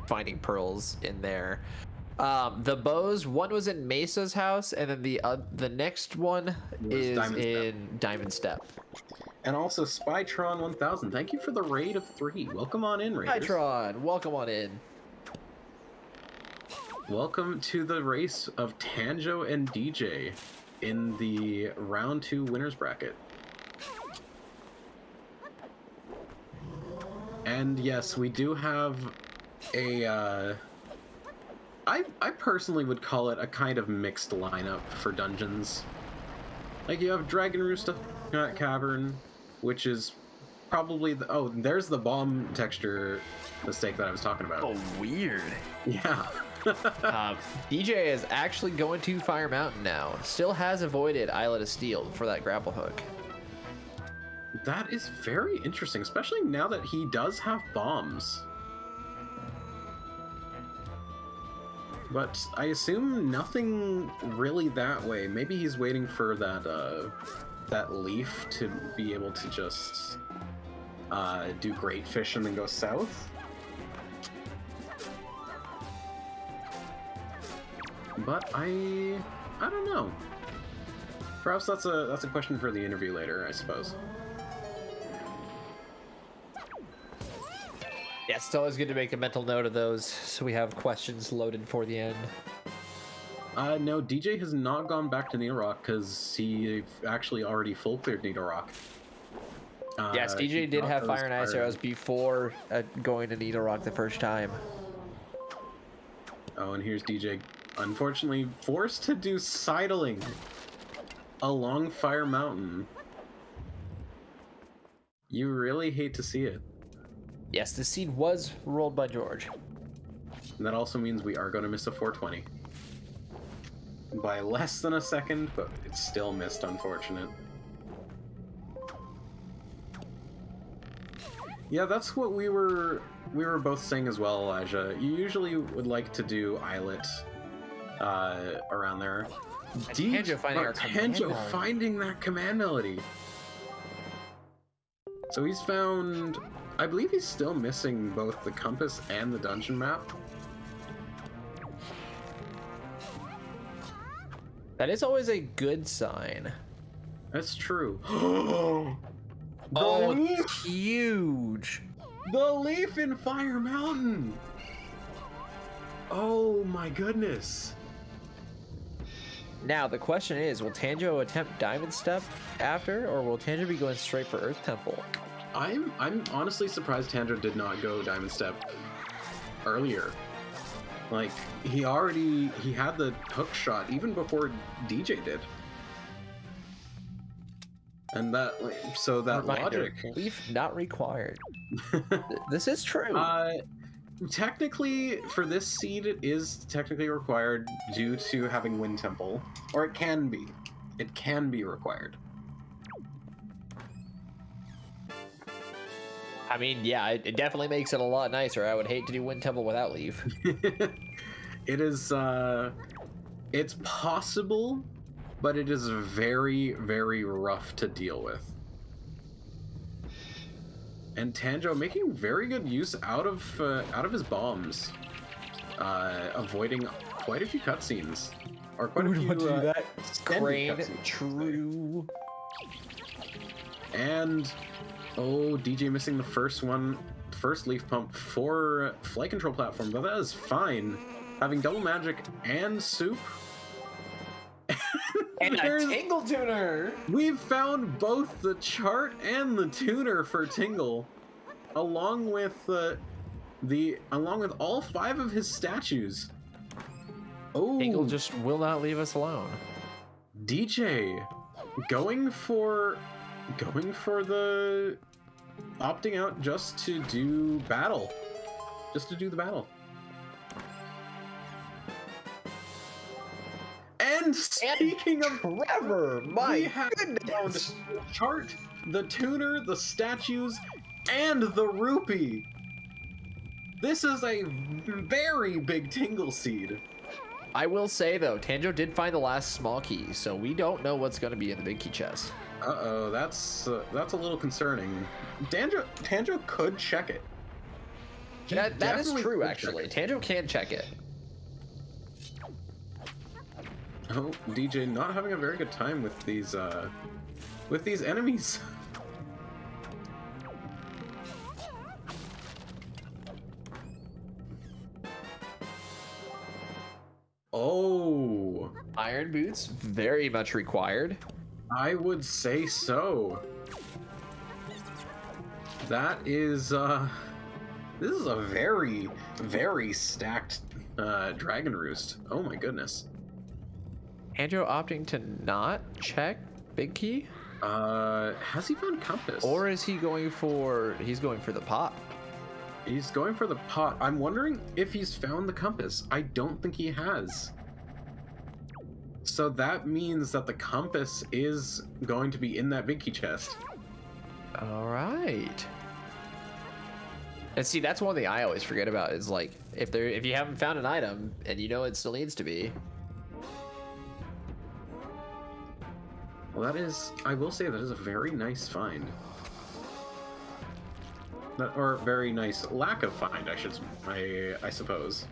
finding pearls in there. The bows, one was in Mesa's house, and then the next one is in Diamond Step. And also Spytron 1000, thank you for the raid of 3. Welcome on in, Raiders. Spytron, welcome on in. Welcome to the race of Tanjo and DJ in the round 2 winners bracket. And yes, we do have a I personally would call it a kind of mixed lineup for dungeons. Like, you have Dragon Roost Cavern, which is probably the... Oh, there's the bomb texture mistake that I was talking about. Oh, weird. Yeah. DJ is actually going to Fire Mountain now. Still has avoided Islet of Steel for that grapple hook. That is very interesting, especially now that he does have bombs. But I assume nothing really that way. Maybe he's waiting for that leaf to be able to just do Great Fish and then go south. But I don't know. Perhaps that's a question for the interview later, I suppose. Yeah, it's always good to make a mental note of those, so we have questions loaded for the end. No, DJ has not gone back to Needle Rock because he actually already full cleared Needle Rock. Yes, DJ did have Fire and Ice Arrows before going to Needle Rock the first time. Oh, and here's DJ, unfortunately forced to do sidling along Fire Mountain. You really hate to see it. Yes, the seed was rolled by George. And that also means we are going to miss a 420. By less than a second, but it's still missed, unfortunate. Yeah, that's what we were both saying as well, Elijah. You usually would like to do Islet around there. Tanjo finding that command melody. So he's found... I believe he's still missing both the compass and the dungeon map. That is always a good sign. That's true. Oh, it's huge. The leaf in Fire Mountain! Oh my goodness. Now, the question is, will Tanjo attempt Diamond Step after, or will Tanjo be going straight for Earth Temple? I'm honestly surprised Tanjo did not go Diamond Step earlier. Like, he had the hook shot even before DJ did. And that, like, so that Reminder, logic... Leaf not required. This is true. Technically, for this seed, it is technically required due to having Wind Temple. Or it can be. It can be required. I mean, yeah, it definitely makes it a lot nicer. I would hate to do Wind Temple without Leaf. It is, it's possible, but it is very, very rough to deal with. And Tanjo making very good use out of his bombs, avoiding quite a few cutscenes, or quite a few. Crane, true. And DJ missing the first leaf pump for flight control platform, but that is fine. Having double magic and soup. And a Tingle tuner! We've found both the chart and the tuner for Tingle, along with all 5 of his statues. Oh, Tingle just will not leave us alone. DJ going for the opting out just to do battle. Just to do the battle. And speaking of Trevor, we have found the chart, the tuner, the statues, and the rupee. This is a very big Tingle seed. I will say though, Tanjo did find the last small key, so we don't know what's going to be in the big key chest. Uh-oh, that's a little concerning. Tanjo could check it. That is true, actually. Tanjo can check it. Oh, DJ not having a very good time with these enemies. Oh, Iron boots, very much required. I would say so. That is this is a very, very stacked Dragon Roost. Oh my goodness. Tanjo opting to not check big key? Has he found compass? Or is he going for the pot? He's going for the pot. I'm wondering if he's found the compass. I don't think he has. So that means that the compass is going to be in that big key chest. All right. And see, that's one thing I always forget about is like if you haven't found an item and you know it still needs to be. Well, I will say that is a very nice find. Or very nice lack of find, I suppose.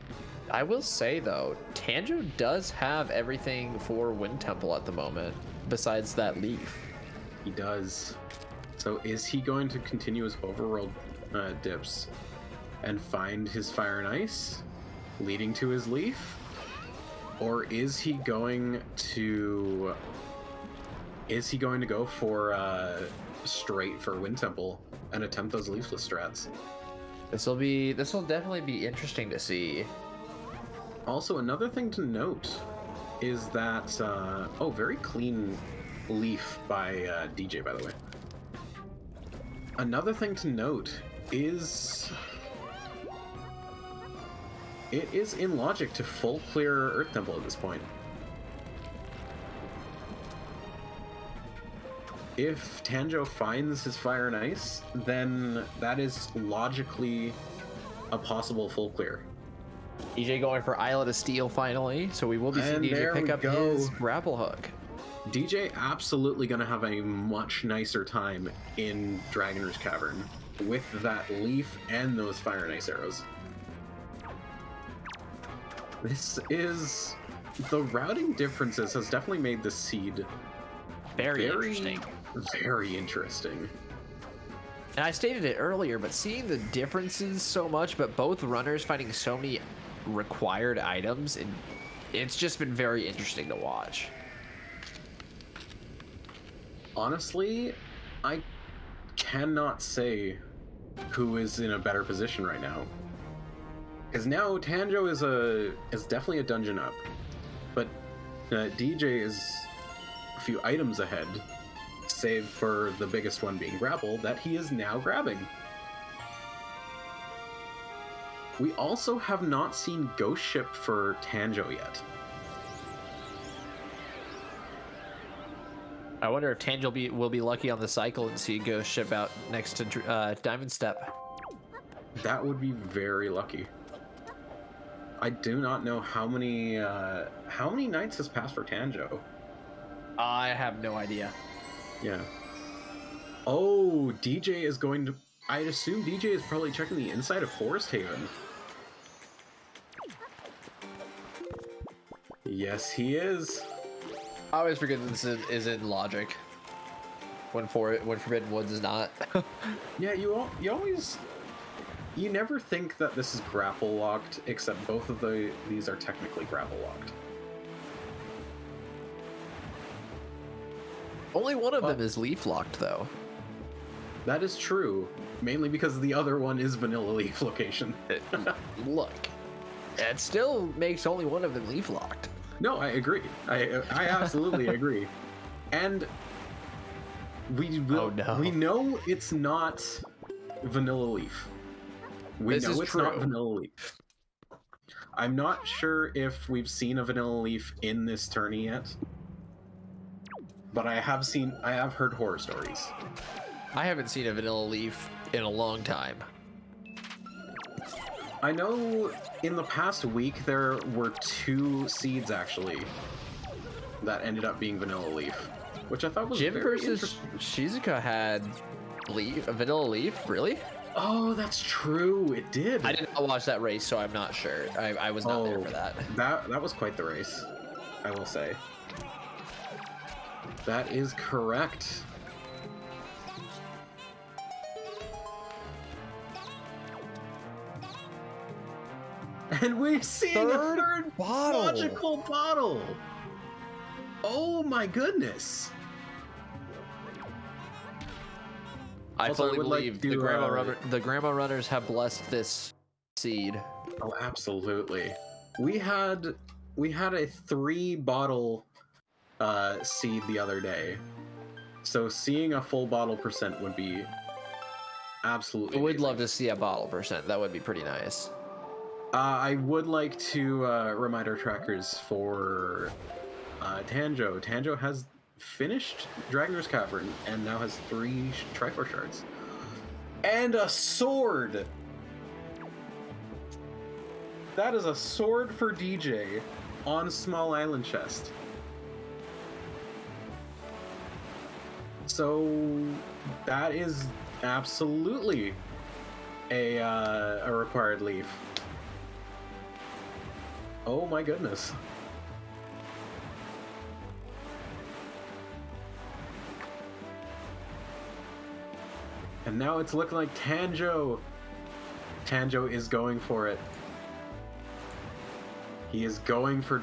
I will say though, Tanjo does have everything for Wind Temple at the moment, besides that leaf. He does. So is he going to continue his overworld dips and find his fire and ice, leading to his leaf? Or is he going to go for straight for Wind Temple and attempt those leafless strats? This will definitely be interesting to see. Also, another thing to note is that very clean leaf by DJ, by the way. Another thing to note is it is in logic to full clear Earth Temple at this point. If Tanjo finds his fire and ice, then that is logically a possible full clear. DJ going for Islet of Steel finally, so we will be seeing DJ pick up his grapple hook. DJ absolutely going to have a much nicer time in Dragoner's Cavern with that leaf and those fire and ice arrows. The routing differences has definitely made this seed very interesting. Very interesting. And I stated it earlier, but seeing the differences so much, but both runners finding so many required items, it's just been very interesting to watch. Honestly, I cannot say who is in a better position right now. Because now Tanjo is definitely a dungeon up, but DJ is a few items ahead, save for the biggest one being grapple that he is now grabbing. We also have not seen Ghost Ship for Tanjo yet. I wonder if Tanjo will be lucky on the cycle and see Ghost Ship out next to Diamond Step. That would be very lucky. I do not know how many nights has passed for Tanjo. I have no idea. Yeah. Oh, DJ is going to... I'd assume DJ is probably checking the inside of Forest Haven. Yes, he is. I always forget that this is in logic. When Forbidden Woods is not. Yeah, you always... You never think that this is grapple locked, except both of these are technically grapple locked. Only one of them is leaf locked, though. That is true, mainly because the other one is Vanilla Leaf location. Look, it still makes only one of them leaf locked. No, I agree. I absolutely agree. And we know it's not Vanilla Leaf. We know it's not Vanilla Leaf. I'm not sure if we've seen a Vanilla Leaf in this tourney yet, but I have heard horror stories. I haven't seen a Vanilla Leaf in a long time. I know in the past week there were 2 seeds actually that ended up being Vanilla Leaf, which I thought was Jim very versus Shizuka had a Vanilla Leaf, really? Oh, that's true. It did. I did not watch that race, so I'm not sure. I was not there for that. That was quite the race, I will say. That is correct. And we're seeing a third magical bottle. Oh my goodness. I fully believe the grandma runners have blessed this seed. Oh, absolutely. We had a 3 bottle seed the other day, so seeing a full bottle percent would be absolutely. I would love to see a bottle percent. That would be pretty nice. I would like to remind our trackers for Tanjo. Tanjo has finished Dragoner's Cavern and now has 3 Triforce shards and a sword. That is a sword for DJ on Small Island Chest. So that is absolutely a required leaf. Oh my goodness. And now it's looking like Tanjo is going for it. He is going for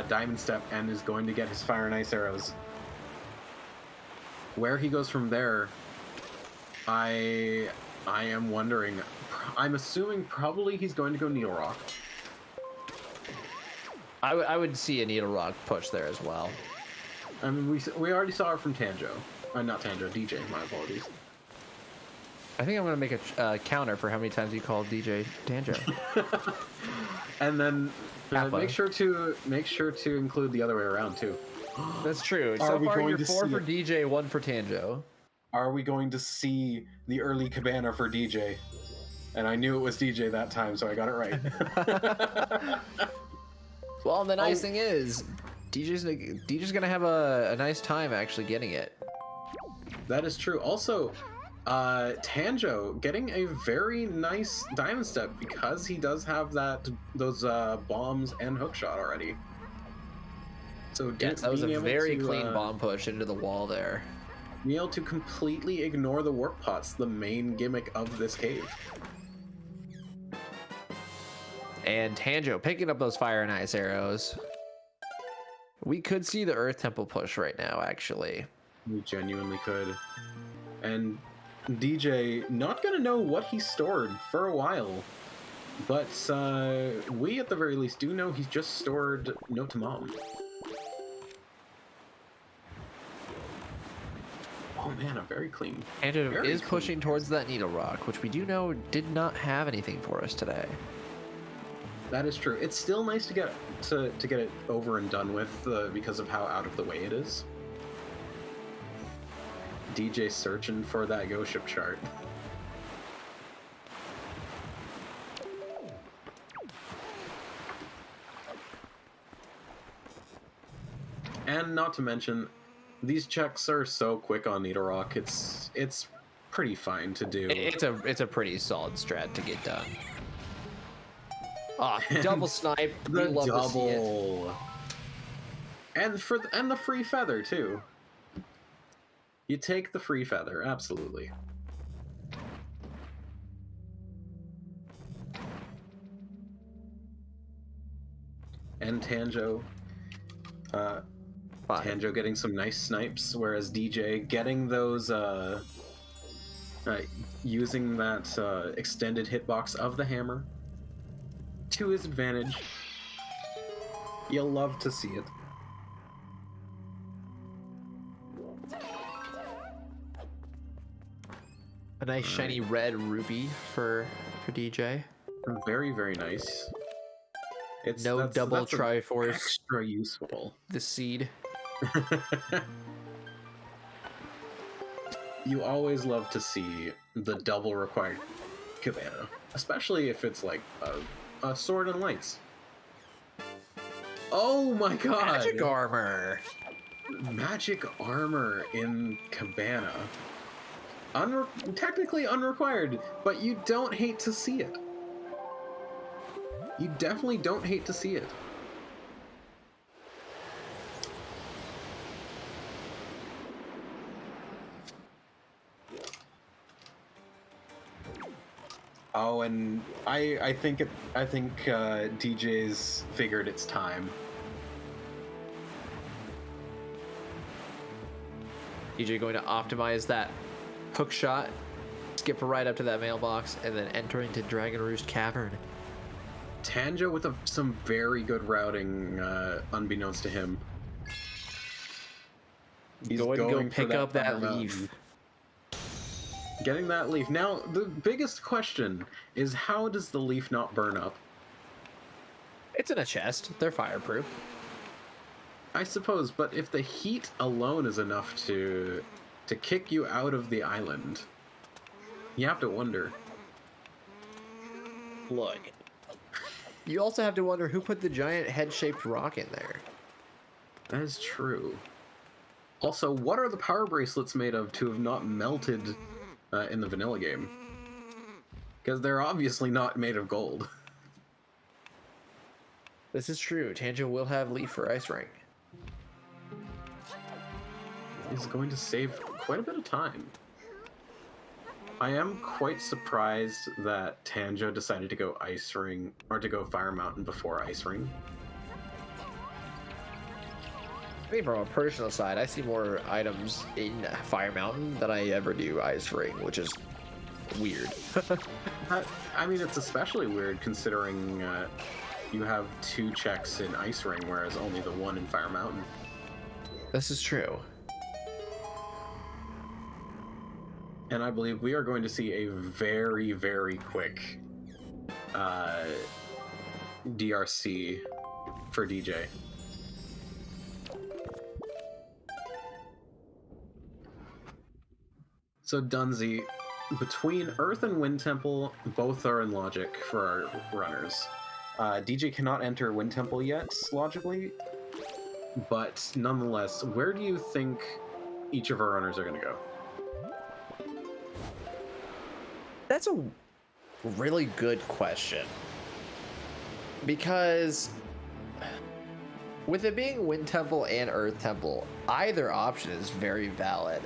Diamond Step and is going to get his Fire and Ice arrows. Where he goes from there, I am wondering. I'm assuming probably he's going to go Needle Rock. I would see a Needle Rock push there as well. I mean, we already saw it from Tanjo. Not Tanjo, DJ, my apologies. I think I'm going to make a counter for how many times you called DJ Tanjo. And then make sure to include the other way around too. That's true. So far you're 4 for DJ, 1 for Tanjo. Are we going to see the early Cabana for DJ? And I knew it was DJ that time, so I got it right. Well, the nice thing is, DJ's gonna have a nice time actually getting it. That is true. Also, Tanjo getting a very nice Diamond Step because he does have those bombs and hookshot already. So yes, that was a very clean bomb push into the wall there. Being able to completely ignore the warp pots, the main gimmick of this cave. And Tanjo picking up those Fire and Ice arrows. We could see the Earth Temple push right now, actually. We genuinely could. And DJ not gonna know what he stored for a while. But we, at the very least, do know he's just stored Note to Mom. Oh man, a very clean. And it very is clean pushing towards that Needle Rock, which we do know did not have anything for us today. That is true. It's still nice to get it over and done with because of how out of the way it is. DJ searching for that Go Ship chart. And not to mention, these checks are so quick on Needle Rock. It's pretty fine to do. It's a pretty solid strat to get done. Ah, double snipe. We The love to see it. double, and the free feather too. You take the free feather, absolutely. And Tanjo. Tanjo getting some nice snipes, whereas DJ getting those, using that extended hitbox of the hammer to his advantage. You'll love to see it. A nice shiny red ruby for DJ. Very, very nice. No double Triforce. Extra useful. The seed. You always love to see the double required cabana, especially if it's like a sword and lights. Oh my god! Magic armor. Magic armor in cabana. Technically unrequired, but you don't hate to see it. You definitely don't hate to see it. Oh, and I think DJ's figured it's time. DJ going to optimize that hook shot, skip right up to that mailbox, and then enter into Dragon Roost Cavern. Tanjo with some very good routing, unbeknownst to him. He's go pick for up that mountain. leaf. Getting that leaf. Now, the biggest question is, how does the leaf not burn up? It's in a chest. They're fireproof. I suppose, but if the heat alone is enough to kick you out of the island, you have to wonder. Look. You also have to wonder who put the giant head-shaped rock in there. That is true. Also, what are the power bracelets made of to have not melted in the vanilla game? Because they're obviously not made of gold. This is true. Tanjo will have leaf for Ice Ring. He's going to save quite a bit of time. I am quite surprised that Tanjo decided to go Ice Ring, or to go Fire Mountain before Ice Ring. I think from a personal side, I see more items in Fire Mountain than I ever do Ice Ring, which is weird. I mean, it's especially weird considering you have 2 checks in Ice Ring, whereas only the 1 in Fire Mountain. This is true. And I believe we are going to see a very, very quick DRC for DJ. So Dunzi, between Earth and Wind Temple, both are in logic for our runners. DJ cannot enter Wind Temple yet, logically, but nonetheless, where do you think each of our runners are going to go? That's a really good question. Because with it being Wind Temple and Earth Temple, either option is very valid.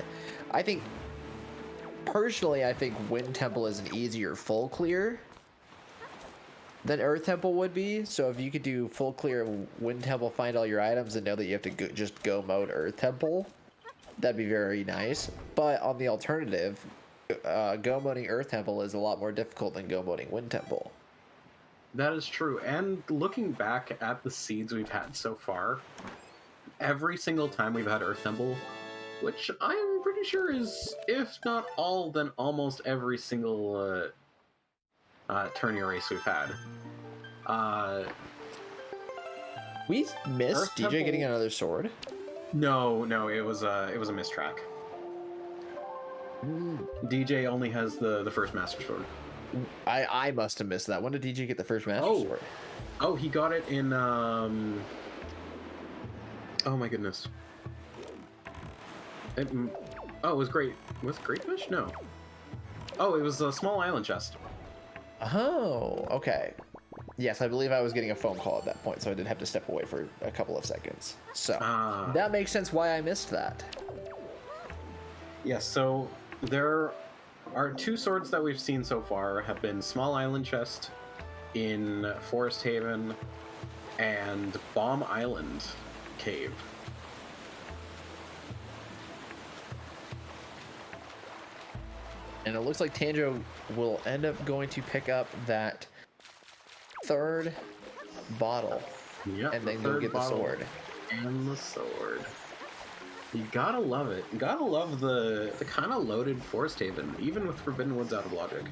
I think, personally, I think Wind Temple is an easier full clear than Earth Temple would be. So if you could do full clear of Wind Temple, find all your items, and know that you have to just go mode Earth Temple, that'd be very nice. But on the alternative, Go moding Earth Temple is a lot more difficult than go moding Wind Temple. That is true. And looking back at the seeds we've had so far, every single time we've had Earth Temple, which I'm pretty sure is, if not all, then almost every single tourney race we've had. We missed Earth DJ Temple... getting another sword. No, it was a mistrack. DJ only has the first Master Sword. I must have missed that. When did DJ get the first Master Sword? Oh, he got it in oh my goodness. It was great. Was it Great Fish? No. Oh, it was a small island chest. Oh, okay. Yes, I believe I was getting a phone call at that point, so I did have to step away for a couple of seconds. So that makes sense why I missed that. Yes, so there are 2 swords that we've seen so far have been Small Island Chest in Forest Haven and Bomb Island Cave. And it looks like Tanjo will end up going to pick up that 3rd bottle. Yep, and then go get the sword. And the sword. You gotta love it. You gotta love the kind of loaded Forest Haven, even with Forbidden Woods out of logic.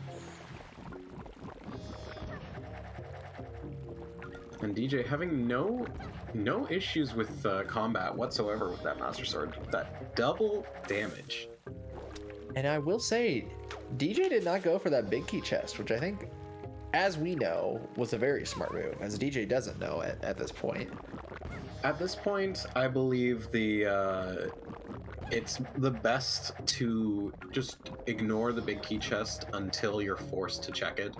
And DJ having no issues with combat whatsoever with that Master Sword. That double damage. And I will say, DJ did not go for that big key chest, which I think, as we know, was a very smart move, as DJ doesn't know it at this point. At this point, I believe it's the best to just ignore the big key chest until you're forced to check it.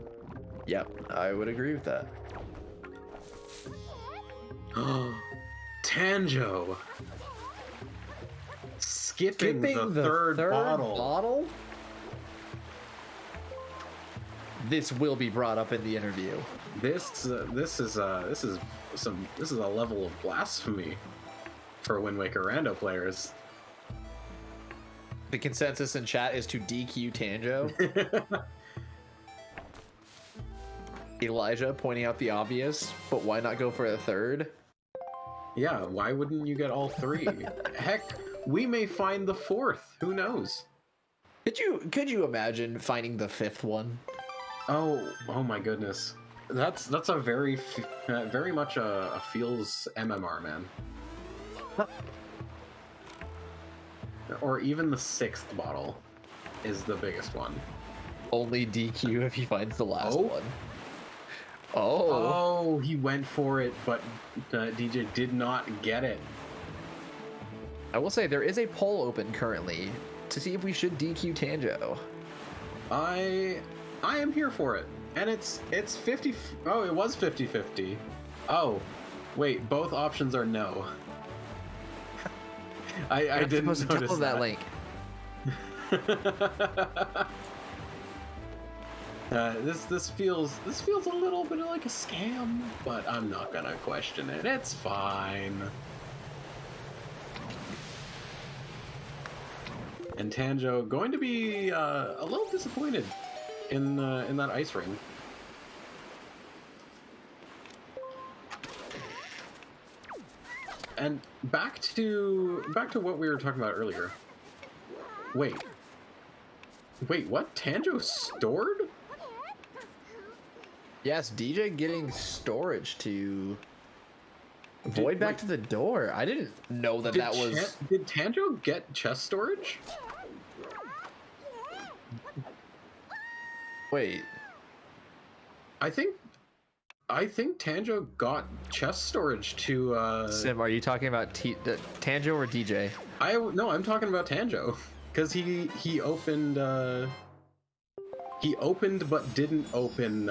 Yep, I would agree with that. Tanjo! Skipping the third bottle? This will be brought up in the interview. This is a level of blasphemy for Wind Waker Rando players. The consensus in chat is to DQ Tanjo. Elijah pointing out the obvious, but why not go for a 3rd? Yeah, why wouldn't you get all 3? Heck, we may find the 4th. Who knows? Could you imagine finding the 5th one? Oh my goodness. That's a very much a feels MMR, man. Or even the 6th bottle is the biggest one. Only DQ if he finds the last one. Oh, he went for it, but DJ did not get it. I will say there is a poll open currently to see if we should DQ Tanjo. I am here for it. And it's 50. Oh, it was 50-50. Oh, wait, both options are no. I didn't notice that link. This feels a little bit like a scam, but I'm not gonna question it. It's fine. And Tanjo going to be a little disappointed in that ice ring. And back to what we were talking about earlier. Wait, what? Tanjo stored? Yes, DJ getting storage to void back to the door. I didn't know that was. Did Tanjo get chest storage? Wait. I think Tanjo got chest storage to. Sim, are you talking about Tanjo or DJ? No, I'm talking about Tanjo, because he opened. He opened but didn't open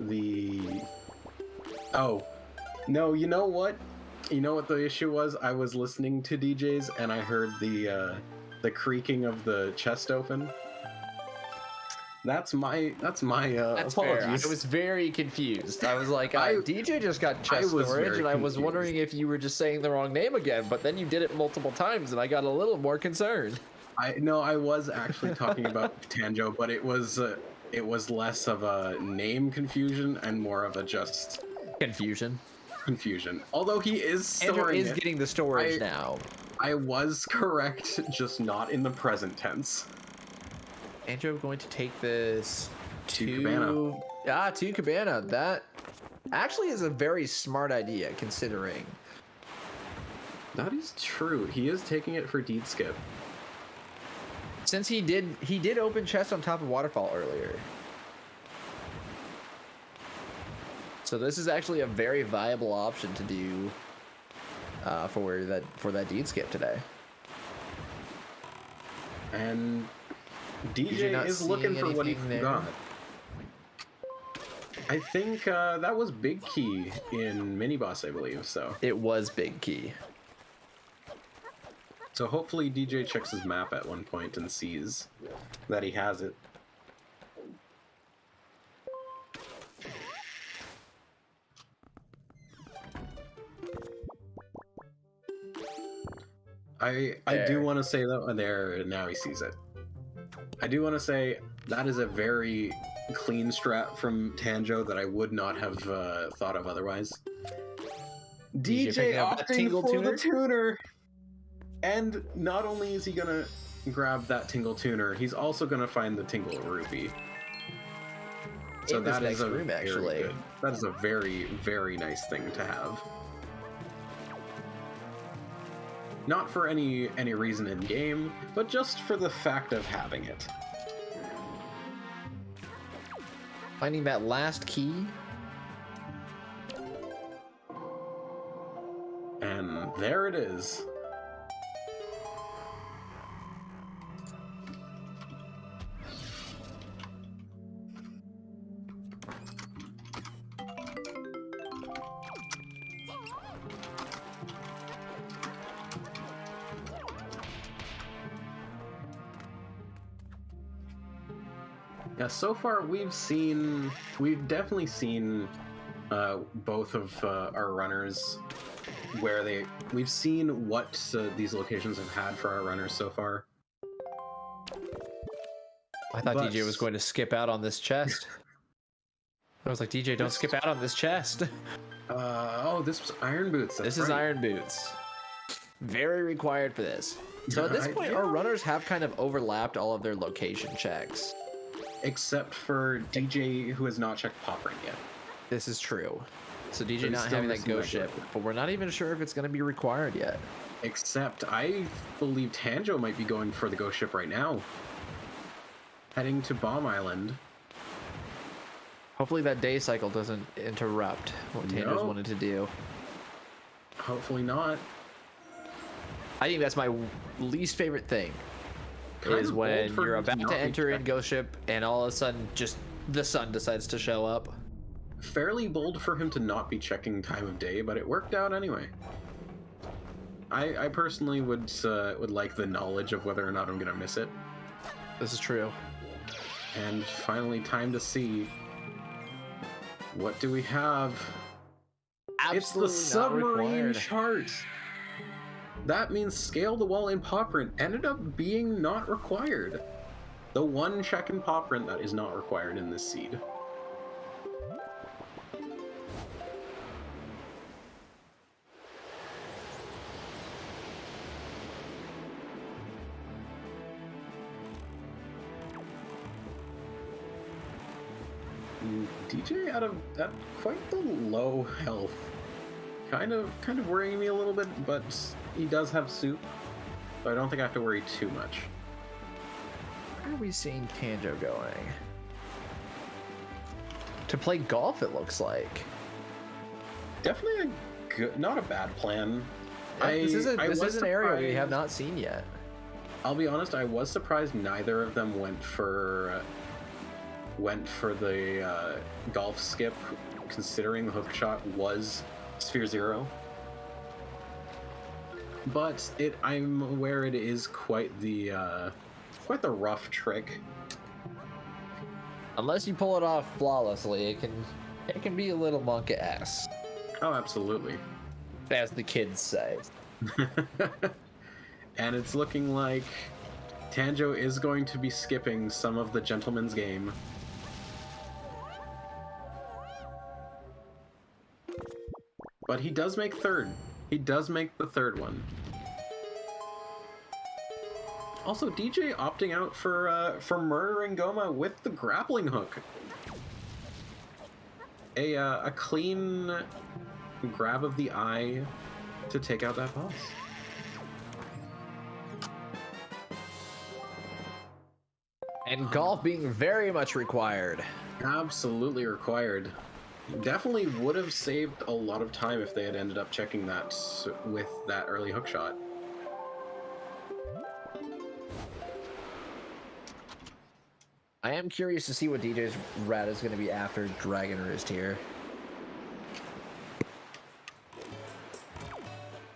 the. Oh, no! You know what? You know what the issue was? I was listening to DJs and I heard the creaking of the chest open. That's my apologies. Fair. I was very confused. I was like, DJ just got chest storage, and I was wondering if you were just saying the wrong name again. But then you did it multiple times, and I got a little more concerned. I was actually talking about Tanjo, but it was less of a name confusion and more of a just Confusion. Although he is Andrew storing is it, getting the storage now. I was correct, just not in the present tense. Andrew going to take this To Cabana. To Cabana. That actually is a very smart idea, considering. That is true. He is taking it for Deed Skip. Since he did open chest on top of Waterfall earlier. So this is actually a very viable option to do for that Deed Skip today. And DJ is looking for what he got. I think that was Big Key in Mini Boss, I believe. So it was Big Key. So hopefully DJ checks his map at one point and sees that he has it. I do want to say that there now he sees it. I do want to say that is a very clean strat from Tanjo that I would not have thought of otherwise. DJ opting for the tuner. And not only is he gonna grab that Tingle Tuner, he's also gonna find the Tingle Rupee. So that is a that is a very, very nice thing to have. Not for any reason in game, but just for the fact of having it. Finding that last key. And there it is. Yeah, so far we've definitely seen both of our runners where we've seen what these locations have had for our runners so far. I thought DJ was going to skip out on this chest. I was like, DJ, don't skip out on this chest. Oh, this was Iron Boots. This is Iron Boots. Very required for this. So at this point, our runners have kind of overlapped all of their location checks. Except for DJ, who has not checked Pop Ring yet. This is true. So DJ not having that ghost ship, but we're not even sure if it's going to be required yet. Except I believe Tanjo might be going for the ghost ship right now. Heading to Bomb Island. Hopefully that day cycle doesn't interrupt what Tanjo's wanted to do. Hopefully not. I think that's my least favorite thing. Is when you're about to enter in Ghost Ship and all of a sudden just the sun decides to show up. Fairly bold for him to not be checking time of day, but it worked out anyway. I personally would like the knowledge of whether or not I'm gonna miss it. This is true. And finally, time to see. What do we have? Absolutely it's the submarine chart. That means Scale the Wall in Poprint ended up being not required. The one check in Poprint that is not required in this seed. DJ at quite the low health. Kind of worrying me a little bit, but he does have soup, so I don't think I have to worry too much. Where are we seeing Tanjo going? To play golf, it looks like. Definitely not a bad plan. This is an area we have not seen yet. I'll be honest, I was surprised neither of them went for the golf skip, considering the hook shot was Sphere Zero. But I'm aware it is quite the rough trick. Unless you pull it off flawlessly, it can be a little monk-ass. Oh, absolutely. As the kids say. And it's looking like Tanjo is going to be skipping some of the Gentleman's Game. But he does make third. He does make the third one. Also, DJ opting out for murdering Goma with the grappling hook. A clean grab of the eye to take out that boss. And golf being very much required. Absolutely required. Definitely would have saved a lot of time if they had ended up checking that with that early hook shot. I am curious to see what DJ's rat is going to be after Dragon Roost here.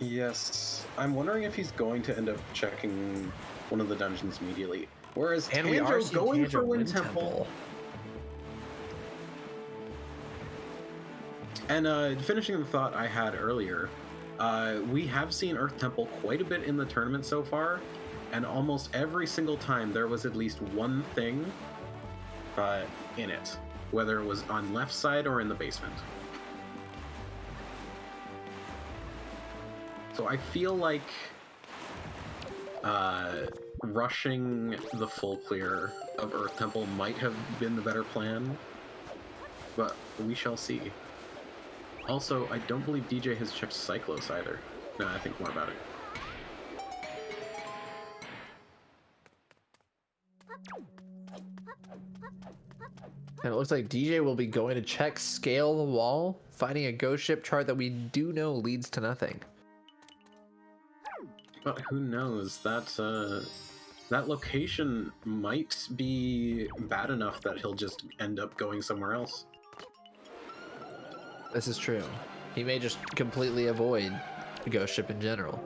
Yes, I'm wondering if he's going to end up checking one of the dungeons immediately. Whereas And we are Tanjo going Tanjo for Wind Wind Temple. And finishing the thought I had earlier, we have seen Earth Temple quite a bit in the tournament so far, and almost every single time there was at least one thing in it, whether it was on left side or in the basement. So I feel like rushing the full clear of Earth Temple might have been the better plan, but we shall see. Also, I don't believe DJ has checked Cyclos either. No, I think more about it. And it looks like DJ will be going to check Scale the Wall, finding a ghost ship chart that we do know leads to nothing. But who knows? That location might be bad enough that he'll just end up going somewhere else. This is true. He may just completely avoid the ghost ship in general.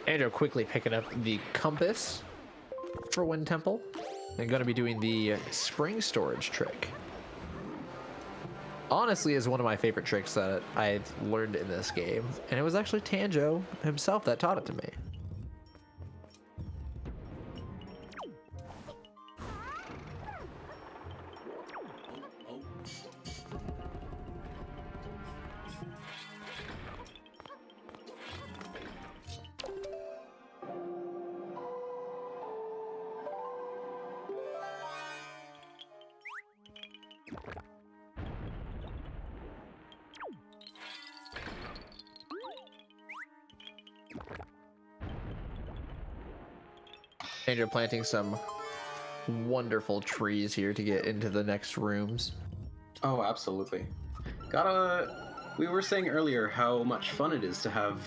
Andrew quickly picking up the compass for Wind Temple and going to be doing the spring storage trick. Honestly, is one of my favorite tricks that I've learned in this game, and it was actually Tanjo himself that taught it to me. And you're planting some wonderful trees here to get into the next rooms. Oh, absolutely. We were saying earlier how much fun it is to have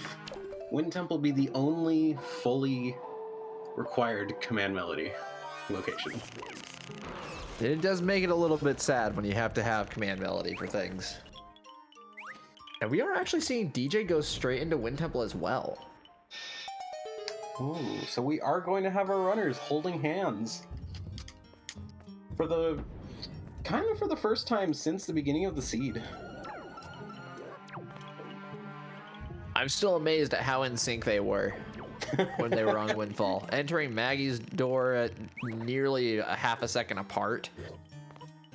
Wind Temple be the only fully required command melody location. It does make it a little bit sad when you have to have command melody for things. And we are actually seeing DJ go straight into Wind Temple as well. Ooh, so we are going to have our runners holding hands for the first time since the beginning of the seed. I'm still amazed at how in sync they were when they were on Windfall. Entering Maggie's door at nearly a half a second apart.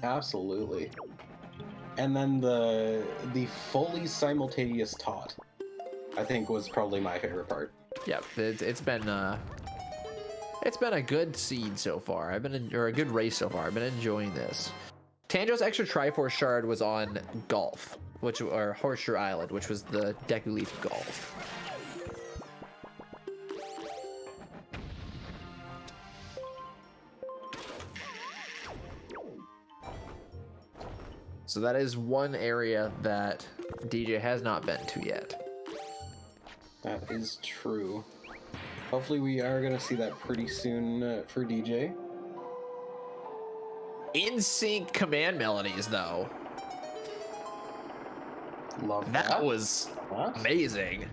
Absolutely. And then the fully simultaneous taunt, I think, was probably my favorite part. Yep, it's been a good seed so far. Or a good race so far. I've been enjoying this. Tanjo's extra Triforce shard was on Golf, or Horseshoe Island, which was the Deku Leaf Golf. So that is one area that DJ has not been to yet. That is true. Hopefully we are going to see that pretty soon for DJ. In sync command melodies, though. Love That was amazing.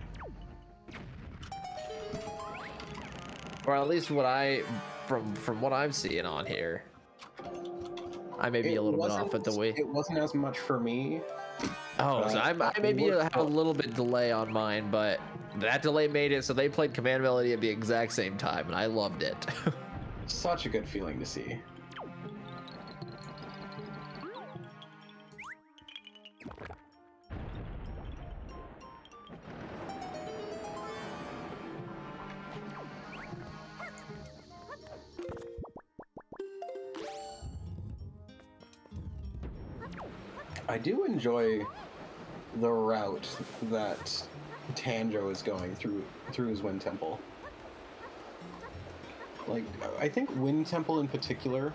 Or at least what from what I'm seeing on here. I may be a little bit off at the way. It wasn't as much for me. Oh, so I maybe have a little bit delay on mine, but that delay made it so they played command melody at the exact same time, and I loved it. Such a good feeling to see. I do enjoy the route that Tanjo is going through his Wind Temple. Like, I think Wind Temple in particular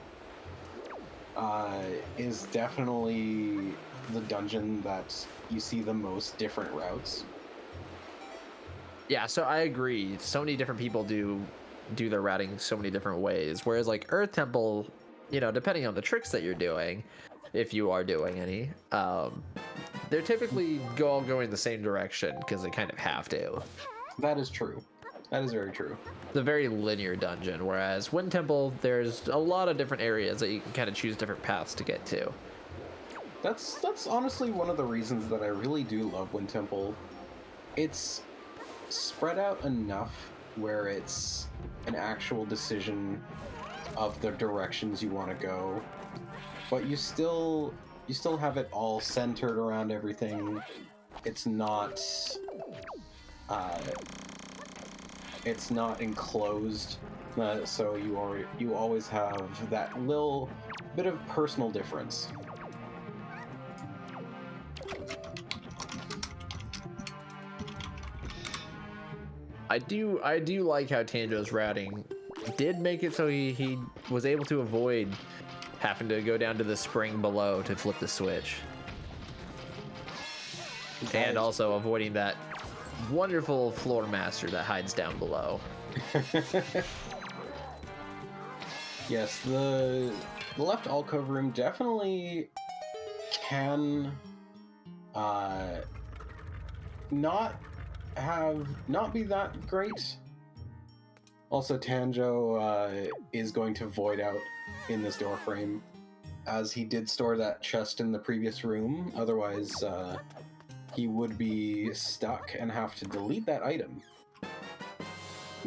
is definitely the dungeon that you see the most different routes. Yeah, so I agree. So many different people do their routing so many different ways. Whereas like Earth Temple, you know, depending on the tricks that you're doing, if you are doing any, they're typically all going the same direction because they kind of have to. That is true. That is very true. It's a very linear dungeon, whereas Wind Temple, there's a lot of different areas that you can kind of choose different paths to get to. That's honestly one of the reasons that I really do love Wind Temple. It's spread out enough where it's an actual decision of the directions you want to go, but you still have it all centered around everything. It's not enclosed, so you always have that little bit of personal difference. I do like how Tanjo's routing did make it so he was able to avoid having to go down to the spring below to flip the switch. And also avoiding that wonderful floor master that hides down below. Yes, the left alcove room definitely can not be that great. Also, Tanjo is going to void out in this door frame, as he did store that chest in the previous room. Otherwise, he would be stuck and have to delete that item,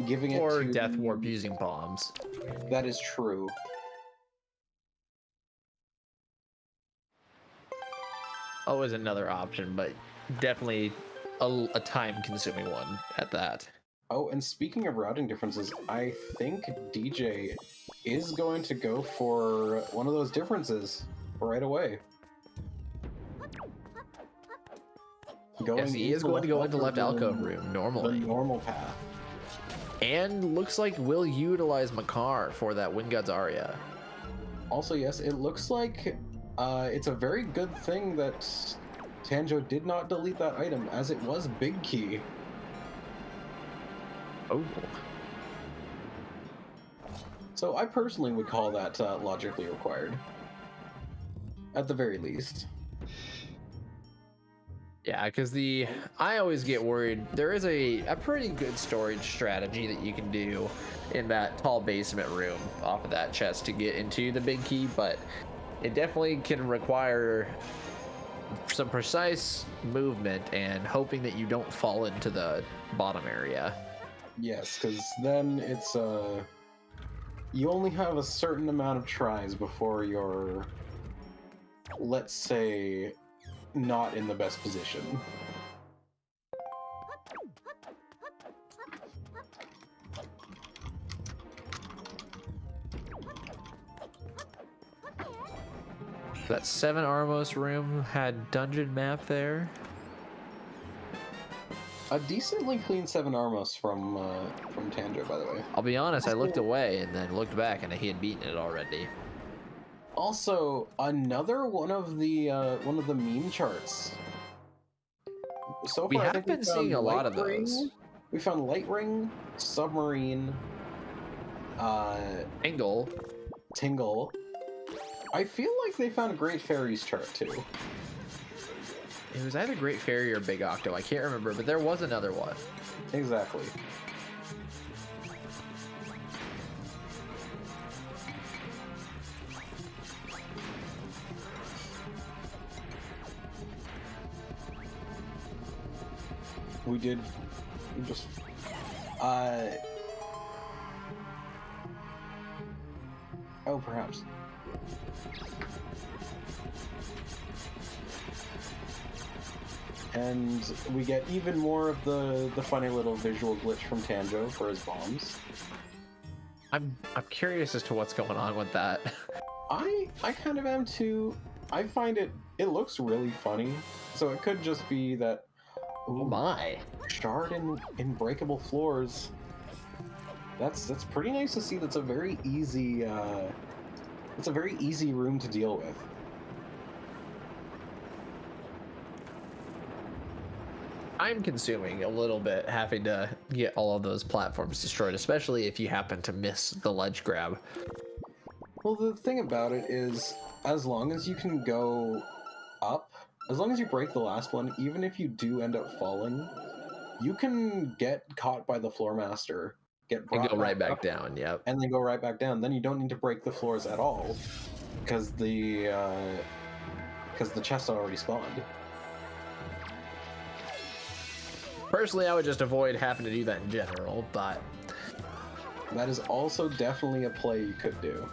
giving it or to death warp using bombs. That is true. Always another option, but definitely a time-consuming one at that. Oh, and speaking of routing differences, I think DJ is going to go for one of those differences right away. Yes, he is going to go into left alcove room normally. The normal path. And looks like we'll utilize Makar for that Wind God's Aria. Also, yes, it looks like it's a very good thing that Tanjo did not delete that item, as it was Big Key. Oh. So I personally would call that logically required. At the very least. Yeah, because I always get worried. There is a pretty good storage strategy that you can do in that tall basement room off of that chest to get into the Big Key, but it definitely can require some precise movement and hoping that you don't fall into the bottom area. Yes, because then it's you only have a certain amount of tries before you're, let's say, not in the best position. That 7 Armos room had dungeon map there. A decently clean 7 Armos from Tanjo, by the way. I'll be honest, I looked away and then looked back and he had beaten it already. Also, another one of the meme charts. So far, We I have think been seeing a lot of those. We found Light Ring, Submarine, Angle. Tingle. I feel like they found a Great Fairies chart too. It was either Great Fairy or Big Octo. I can't remember, but there was another one. Exactly. We just oh, perhaps. And we get even more of the funny little visual glitch from Tanjo for his bombs. I'm curious as to what's going on with that. I kind of am too. I find it looks really funny. So it could just be that Oh my. shard in breakable floors. That's pretty nice to see. That's a very easy it's a very easy room to deal with. I'm consuming a little bit having to get all of those platforms destroyed, especially if you happen to miss the ledge grab. Well, the thing about it is, as long as you can go up, as long as you break the last one, even if you do end up falling, you can get caught by the floor master, get brought And go right back up, down, yep. and then go right back down. Then you don't need to break the floors at all, because the chest already spawned. Personally, I would just avoid having to do that in general, but That is also definitely a play you could do.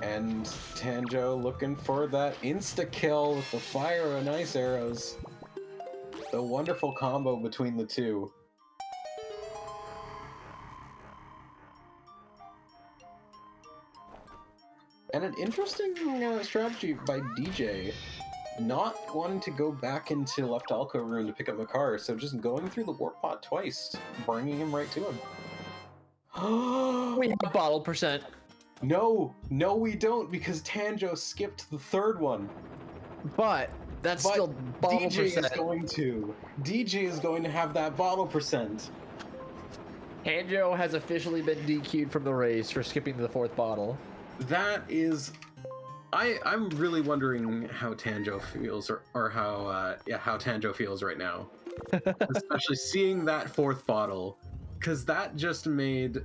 And Tanjo looking for that insta-kill with the fire and ice arrows. The wonderful combo between the two. And an interesting strategy by DJ, not wanting to go back into left alcove room to pick up Makar, so just going through the warp pod twice, bringing him right to him. we have bottle percent. No, we don't, because Tanjo skipped the third one. But that's But still bottle DJ percent. is going to. DJ is going to have that bottle percent. Tanjo has officially been DQ'd from the race for skipping the fourth bottle. That is, I'm really wondering how Tanjo feels, or how Tanjo feels right now, especially seeing that fourth bottle, because that just made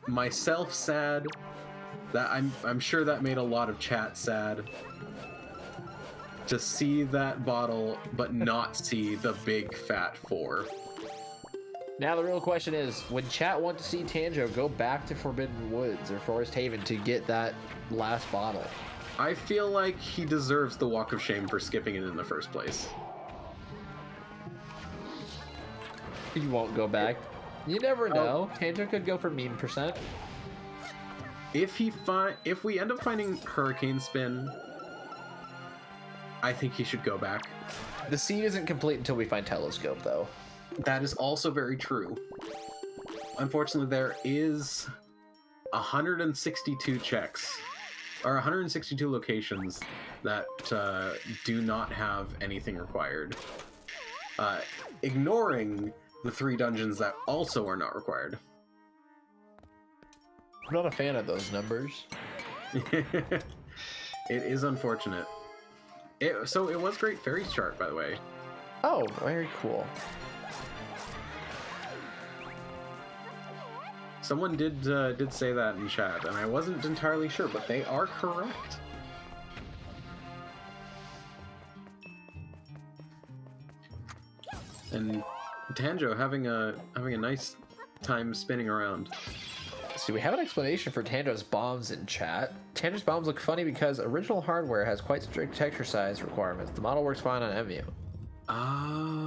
myself sad. That I'm sure that made a lot of chat sad. To see that bottle, but not see the big fat 4. Now the real question is, when chat want to see Tanjo go back to Forbidden Woods or Forest Haven to get that last bottle? I feel like he deserves the walk of shame for skipping it in the first place. You won't go back. You never know. Tanjo could go for meme percent. If we end up finding Hurricane Spin, I think he should go back. The scene isn't complete until we find Telescope, though. That is also very true. Unfortunately, there is 162 checks, or 162 locations that do not have anything required. Ignoring the 3 dungeons that also are not required. I'm not a fan of those numbers. It is unfortunate. So it was Great Fairies chart, by the way. Oh, very cool. Someone did say that in chat, and I wasn't entirely sure, but they are correct. And Tanjo having a nice time spinning around. See, we have an explanation for Tanjo's bombs in chat. Tanjo's bombs look funny because original hardware has quite strict texture size requirements. The model works fine on MU.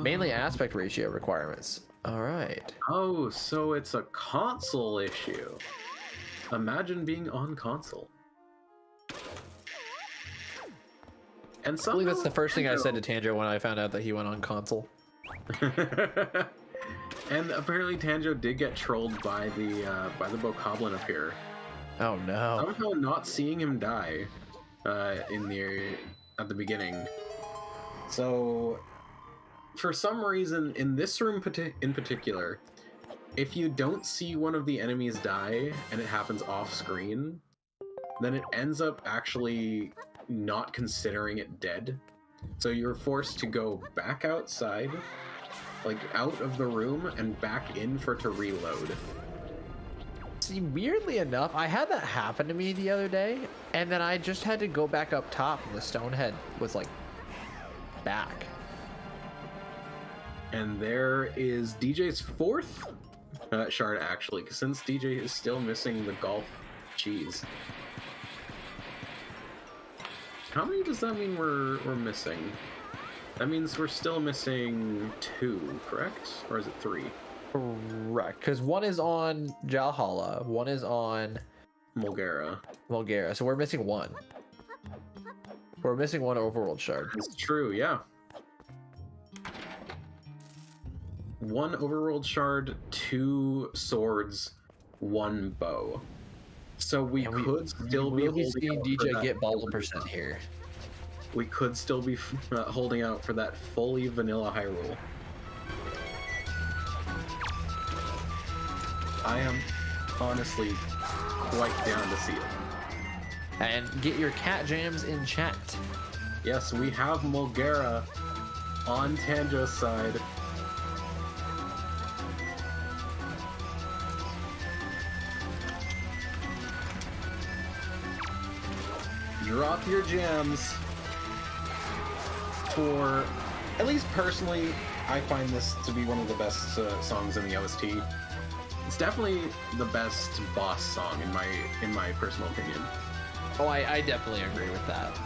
Mainly aspect ratio requirements. All right. Oh, so it's a console issue. Imagine being on console. And I believe that's the first thing I said to Tanjo when I found out that he went on console. And apparently Tanjo did get trolled by the Bokoblin up here. Oh no. Somehow not seeing him die at the beginning. So for some reason in this room in particular, if you don't see one of the enemies die and it happens off screen, then it ends up actually not considering it dead. So you're forced to go back outside, like out of the room and back in to reload. See, weirdly enough, I had that happen to me the other day, and then I just had to go back up top, and the Stonehead was like back. And there is DJ's fourth shard, actually, because since DJ is still missing the golf cheese. How many does that mean we're missing? That means we're still missing 2, correct? Or is it 3? Correct, because one is on Jalhala, one is on Mulgara, so we're missing 1. We're missing 1 overworld shard. It's true, yeah. 1 overworld shard, 2 swords, 1 bow. So we could still be seeing DJ get bottle percent here. We could still be holding out for that fully vanilla Hyrule. I am honestly quite down to see it. And get your cat jams in chat. Yes, we have Mulgara on Tanjo's side. Drop your jams. For, at least personally, I find this to be one of the best songs in the OST. It's definitely the best boss song in my personal opinion. Oh, I definitely agree with that.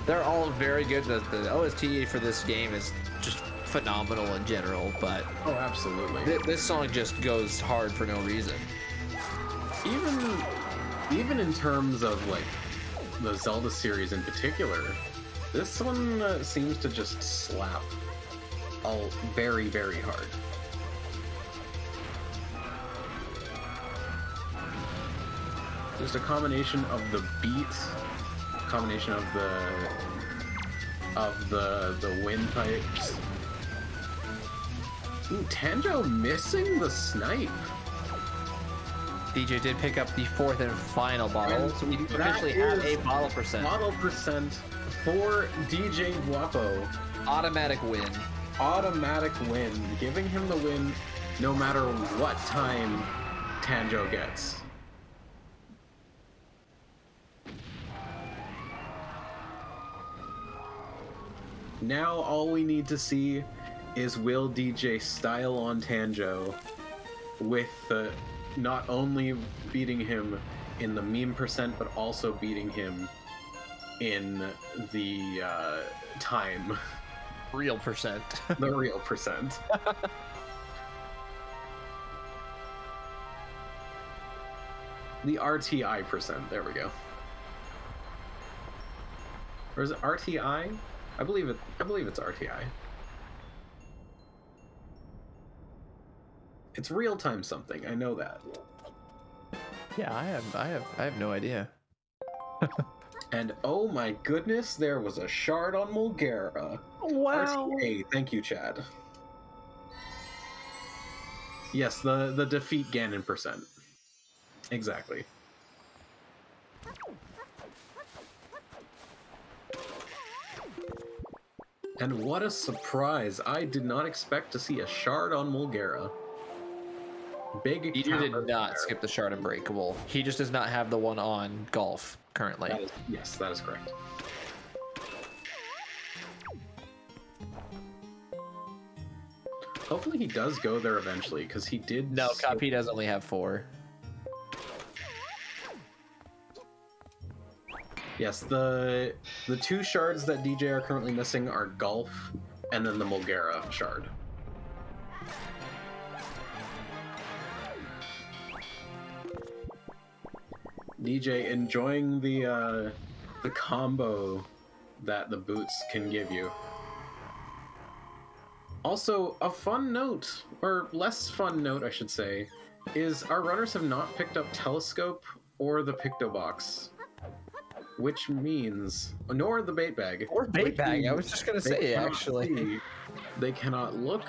They're all very good. The OST for this game is just phenomenal in general, but oh, absolutely. This song just goes hard for no reason. Even in terms of like the Zelda series in particular, this one seems to just slap all very, very hard. Just a combination of the beat, combination of the windpipes. Ooh, Tanjo missing the snipe. DJ did pick up the 4th and final bottle, so we officially have a bottle percent. Bottle percent for DJGUAP0. Automatic win. Automatic win. Giving him the win no matter what time Tanjo gets. Now all we need to see is will DJ style on Tanjo with not only beating him in the meme percent, but also beating him in the time. Real percent. The real percent. The RTI percent. There we go. Or is it RTI? I believe it's RTI. It's real time something. I know that. Yeah, I have no idea. And oh my goodness, there was a shard on Mulgara. Wow. RTA, thank you, Chad. Yes, the defeat Ganon percent. Exactly. And what a surprise. I did not expect to see a shard on Mulgara. Big He did not skip the shard unbreakable. He just does not have the one on golf currently. Yes, that is correct. Hopefully he does go there eventually, because he did... No, Copy does only have 4. Yes, the 2 shards that DJ are currently missing are Golf and then the Mulgara shard. DJ enjoying the combo that the boots can give you. Also, a fun note, or less fun note, I should say, is our runners have not picked up Telescope or the Pictobox, which means, nor the bait bag. Or bait which bag. I means was just gonna they say cannot actually. see, they cannot look,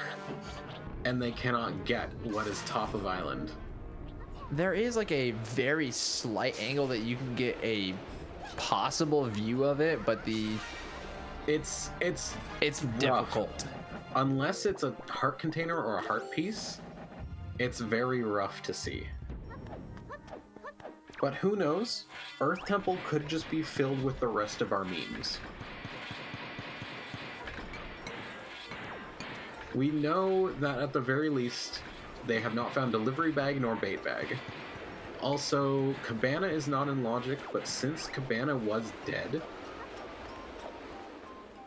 and they cannot get what is top of island. There is like a very slight angle that you can get a possible view of it, but It's rough. difficult. Unless it's a heart container or a heart piece, it's very rough to see. But who knows? Earth Temple could just be filled with the rest of our memes. We know that at the very least, they have not found delivery bag nor bait bag. Also, Cabana is not in logic, but since Cabana was dead,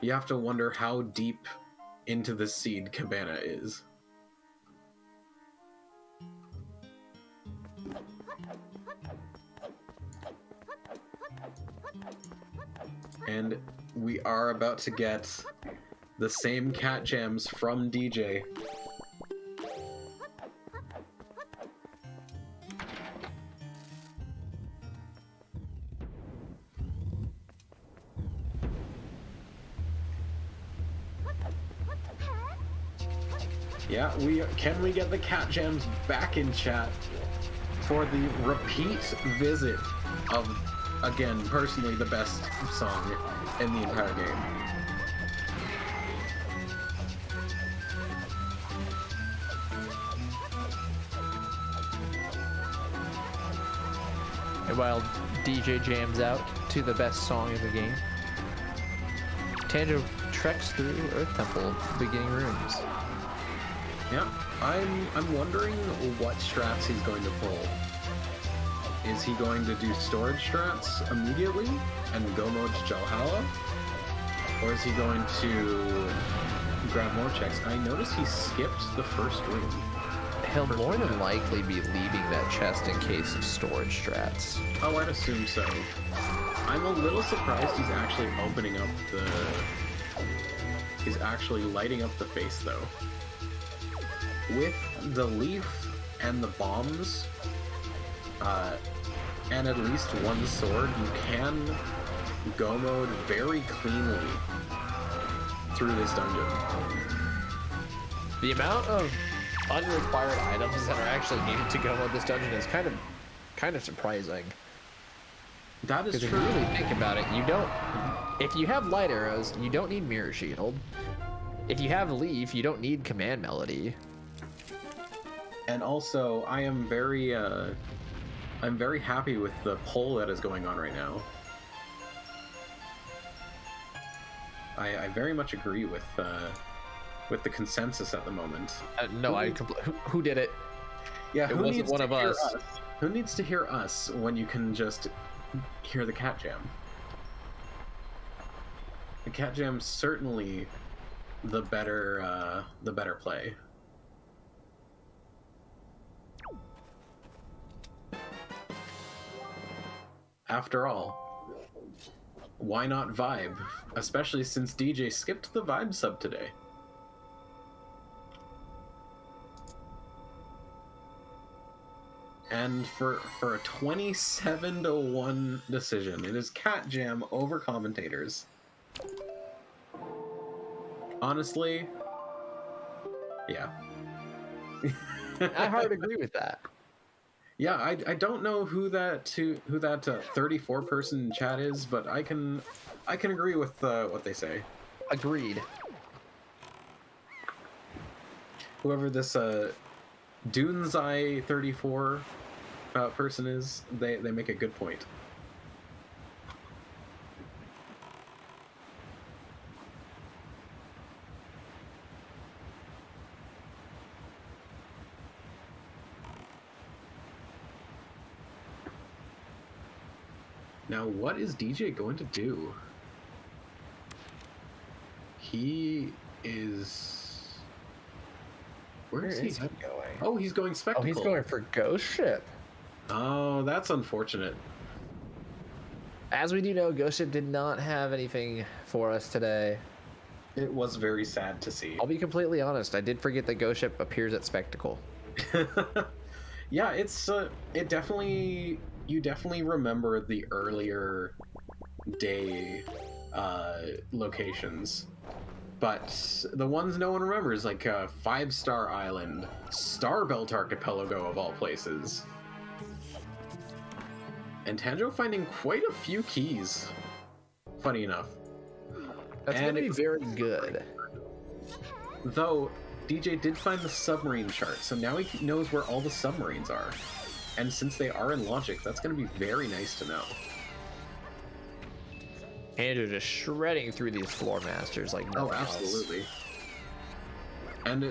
you have to wonder how deep into the seed Cabana is. And we are about to get the same cat jams from DJ. Yeah, can we get the cat jams back in chat for the repeat visit of, again, personally the best song in the entire game. And while DJ jams out to the best song in the game, Tanjo treks through Earth Temple beginning rooms. Yeah, I'm wondering what strats he's going to pull. Is he going to do storage strats immediately and go mode to Jalhalla? Or is he going to grab more checks? I noticed he skipped the first room. He'll more than likely be leaving that chest in case of storage strats. Oh, I'd assume so. I'm a little surprised he's actually opening up the... He's actually lighting up the face, though. With the leaf and the bombs, and at least one sword, you can go mode very cleanly through this dungeon. The amount of unrequired items that are actually needed to go mode this dungeon is kind of surprising. That is Because if true. you really think about it, you don't. If you have light arrows, you don't need mirror shield. If you have leaf, you don't need command melody. And also, I'm very happy with the poll that is going on right now. I very much agree with the consensus at the moment. No, who did it? Yeah, It who wasn't needs one to of hear us. Who needs to hear us when you can just hear the cat jam? The cat jam's certainly the better play. After all, why not vibe? Especially since DJ skipped the vibe sub today. And for a 27-1 decision, it is Cat Jam over commentators. Honestly, yeah. I hard agree with that. Yeah, I don't know who that 34 person chat is, but I can agree with what they say. Agreed. Whoever this Duneseye 34 person is, they make a good point. Now, what is DJ going to do? He is... Where is he going? Oh, he's going Oh, Spectacle. he's going for Ghost Ship. Oh, that's unfortunate. As we do know, Ghost Ship did not have anything for us today. It was very sad to see. I'll be completely honest. I did forget that Ghost Ship appears at Spectacle. Yeah, it's it definitely, you definitely remember the earlier day locations, but the ones no one remembers, like 5-Star Island, Starbelt Archipelago of all places, and Tanjo finding quite a few keys, funny enough. That's And gonna be very good. Though DJ did find the submarine chart, so now he knows where all the submarines are. And since they are in logic, that's going to be very nice to know. Andrew just shredding through these floor masters like nothing else. Absolutely. And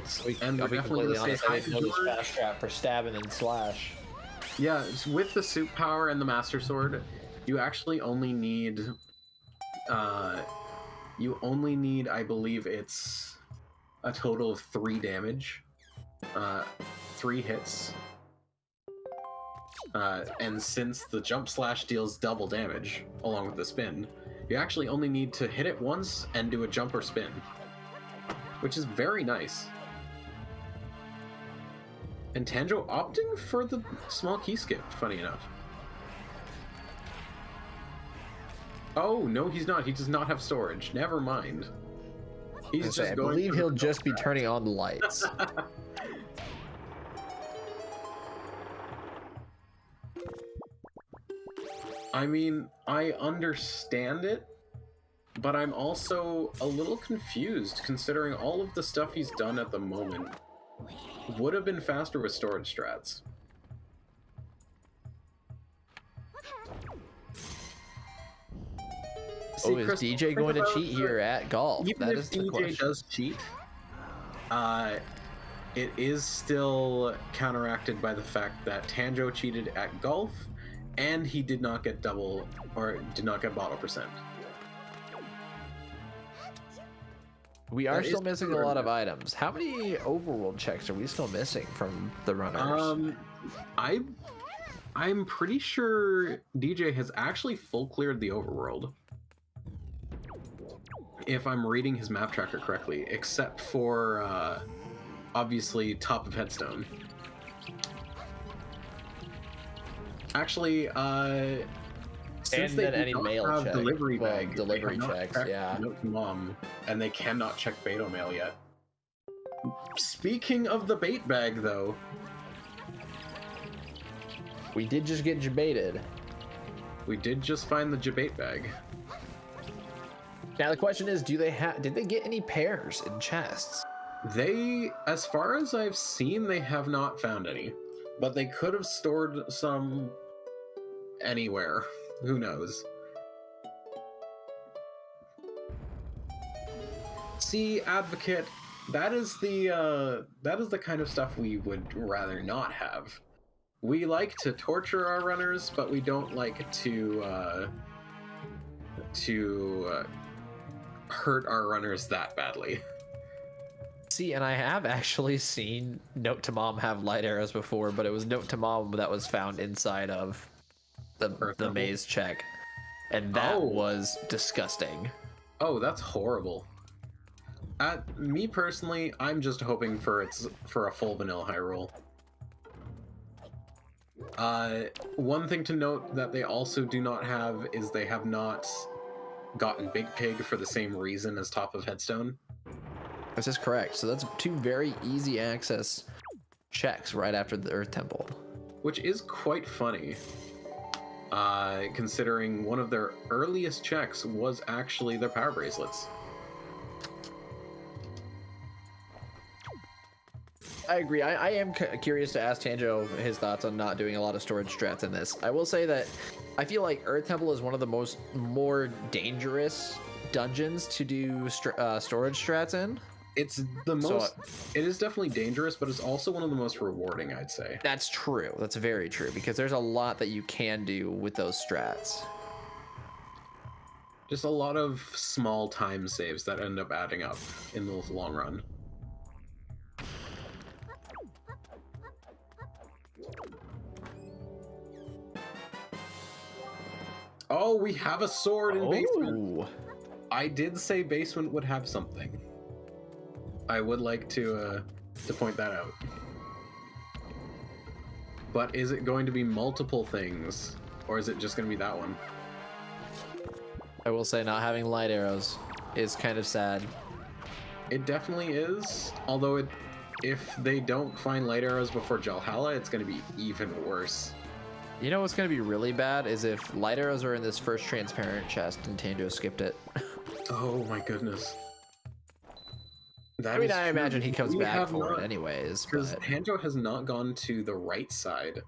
I'll be completely honest, I didn't know this George. fast trap for stabbing and slash. Yeah, with the suit power and the master sword, you actually only need I believe it's a total of 3 damage, 3 hits, and since the jump slash deals double damage along with the spin, you actually only need to hit it once and do a jump or spin, which is very nice. And Tanjo opting for the small key skip, funny enough. Oh, no, he's not. He does not have storage. Never mind. He's just I going believe through he'll the just be turning on the lights. I mean, I understand it, but I'm also a little confused considering all of the stuff he's done at the moment would have been faster with storage strats. Oh, is DJ going to cheat here at golf? Even That if is the DJ question. does cheat, it is still counteracted by the fact that Tanjo cheated at golf, and he did not get double, or did not get bottle percent. We are That still is missing a true. lot of items. How many overworld checks are we still missing from the runners? I'm pretty sure DJ has actually full cleared the overworld, if I'm reading his map tracker correctly, except for obviously top of headstone. Actually, since And they then do any not mail have check. delivery Well, bag, delivery they have not checks, checked yeah. Note to Mom, and they cannot check Beto mail yet. Speaking of the bait bag, though, We did just get debated. we did just find the Jabate bag. Now the question is, did they get any pairs in chests? They, as far as I've seen, they have not found any. But they could have stored some anywhere. Who knows? See, Advocate, that is the kind of stuff we would rather not have. We like to torture our runners, but we don't like to hurt our runners that badly. See, and I have actually seen Note to Mom have light arrows before, but it was Note to Mom that was found inside of the maze check, and that was disgusting. Oh, that's horrible. Me personally, I'm just hoping for a full vanilla high roll. One thing to note that they also do not have is they have not gotten Big Pig for the same reason as Top of Headstone. This is correct. So that's 2 very easy access checks right after the Earth Temple. Which is quite funny, considering one of their earliest checks was actually their power bracelets. I agree. I am curious to ask Tanjo his thoughts on not doing a lot of storage strats in this. I will say that I feel like Earth Temple is one of the more dangerous dungeons to do storage strats in. It's the most. It is definitely dangerous, but it's also one of the most rewarding, I'd say. That's true. That's very true, because there's a lot that you can do with those strats. Just a lot of small time saves that end up adding up in the long run. Oh, we have a sword in basement. I did say basement would have something. I would like to point that out. But is it going to be multiple things, or is it just going to be that one? I will say not having light arrows is kind of sad. It definitely is, although if they don't find light arrows before Jalhalla, it's going to be even worse. You know what's going to be really bad is if light arrows are in this first transparent chest and Tanjo skipped it. Oh my goodness. I mean, I imagine he comes back for it anyways. Because But Tanjo has not gone to the right side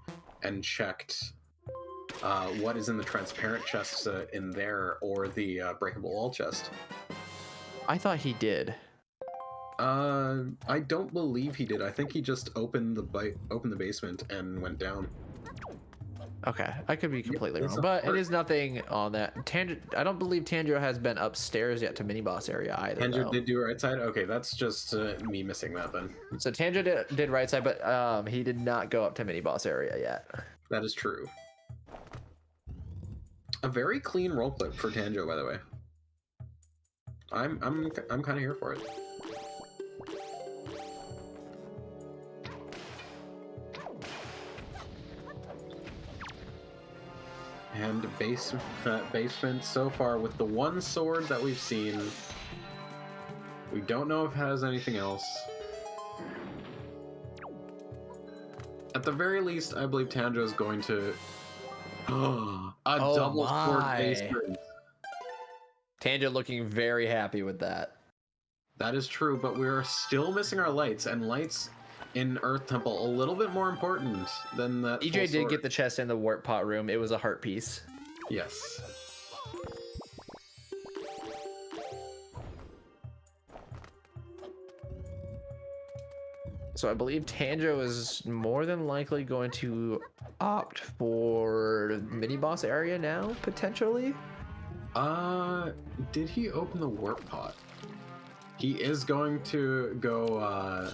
and checked what is in the transparent chest in there, or the breakable wall chest. I thought he did. I don't believe he did. I think he just opened the basement and went down. Okay, I could be completely it's wrong, a but heart. it is nothing on that. I don't believe Tanjo has been upstairs yet to mini boss area either. Tanjo though. did do right side? Okay, that's just me missing that then. So Tanjo did right side, but he did not go up to mini boss area yet. That is true. A very clean roll clip for Tanjo, by the way. I'm kind of here for it. And basement so far with the one sword that we've seen. We don't know if it has anything else. At the very least, I believe Tanjo is going to... a double sword basement. Tanjo looking very happy with that. That is true, but we're still missing our lights, and lights in Earth Temple a little bit more important than that. DJ did get the chest in the warp pot room. It was a heart piece. Yes. So I believe Tanjo is more than likely going to opt for mini boss area now, potentially. Did he open the warp pot? He is going to go,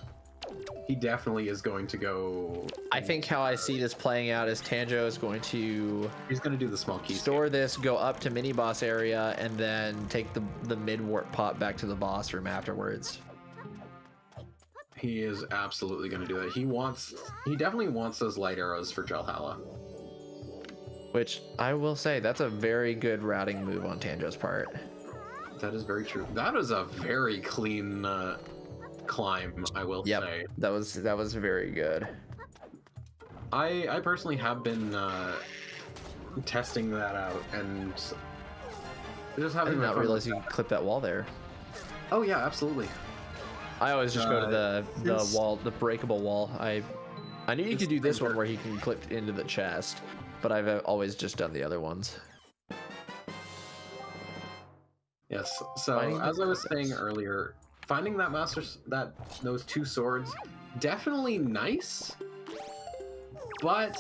he definitely is going to go... I think how I see this playing out is Tanjo is going to... He's going to do the small key store this, go up to mini boss area, and then take the mid warp pot back to the boss room afterwards. He is absolutely going to do that. He definitely wants those light arrows for Jalhalla. Which I will say, that's a very good routing move on Tanjo's part. That is very true. That is a very clean climb, I will say. That was very good. I personally have been testing that out and just I having did not realize you could clip that wall there. Oh yeah, absolutely. I always just go to the wall, the breakable wall. I knew you could do this one where he can clip into the chest, but I've always just done the other ones. Yes. So as I was saying earlier, finding those two swords, definitely nice, but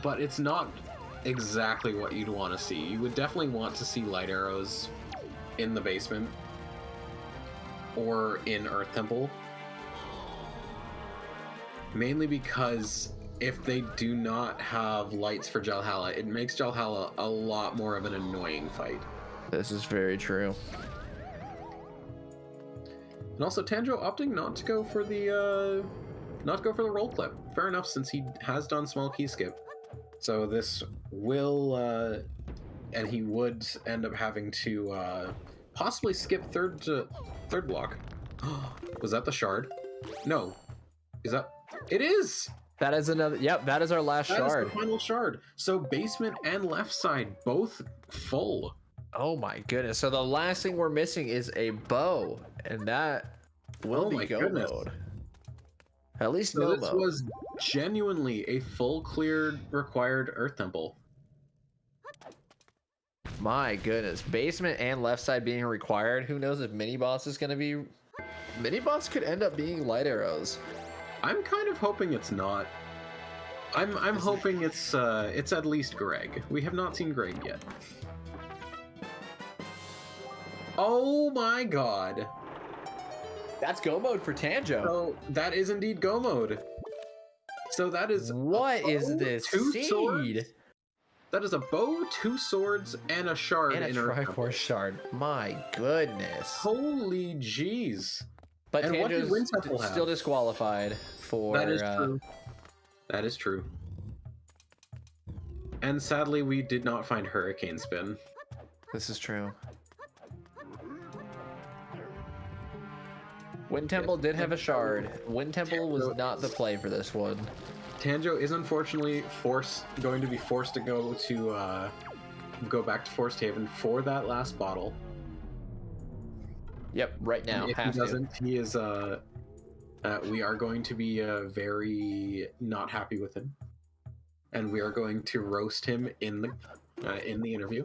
it's not exactly what you'd want to see. You would definitely want to see light arrows in the basement or in Earth Temple, mainly because if they do not have lights for Jalhalla, it makes Jalhalla a lot more of an annoying fight. This is very true. And also Tanjo opting not to go for the roll clip. Fair enough, since he has done small key skip. So this will and he would end up having to possibly skip third block. Was that the shard? No. Is that... It is! That is another... Yep, that is our last shard. That is the final shard. So basement and left side, both full. Oh my goodness. So the last thing we're missing is a bow, and that will be go mode. At least so no this mode. was genuinely a full cleared required Earth Temple. My goodness. Basement and left side being required. Who knows if mini boss is going to be... Mini boss could end up being light arrows. I'm kind of hoping it's not. I'm hoping it's at least Greg. We have not seen Greg yet. Oh my god. That's go mode for Tanjo. So that is indeed go mode. So that is What is this two seed? swords? That is a bow, 2 swords, and a shard And a in Earth Temple. Triforce shard. My goodness. Holy jeez. But And what did Wind Tanjo's Temple have? still disqualified for... That is true. That is true. And sadly, we did not find Hurricane Spin. This is true. Wind Temple did have a shard. Wind Temple was not the play for this one. Tanjo is unfortunately going to be forced to go back to Forest Haven for that last bottle. Yep, right now. If he doesn't, he is we are going to be very not happy with him, and we are going to roast him in the interview.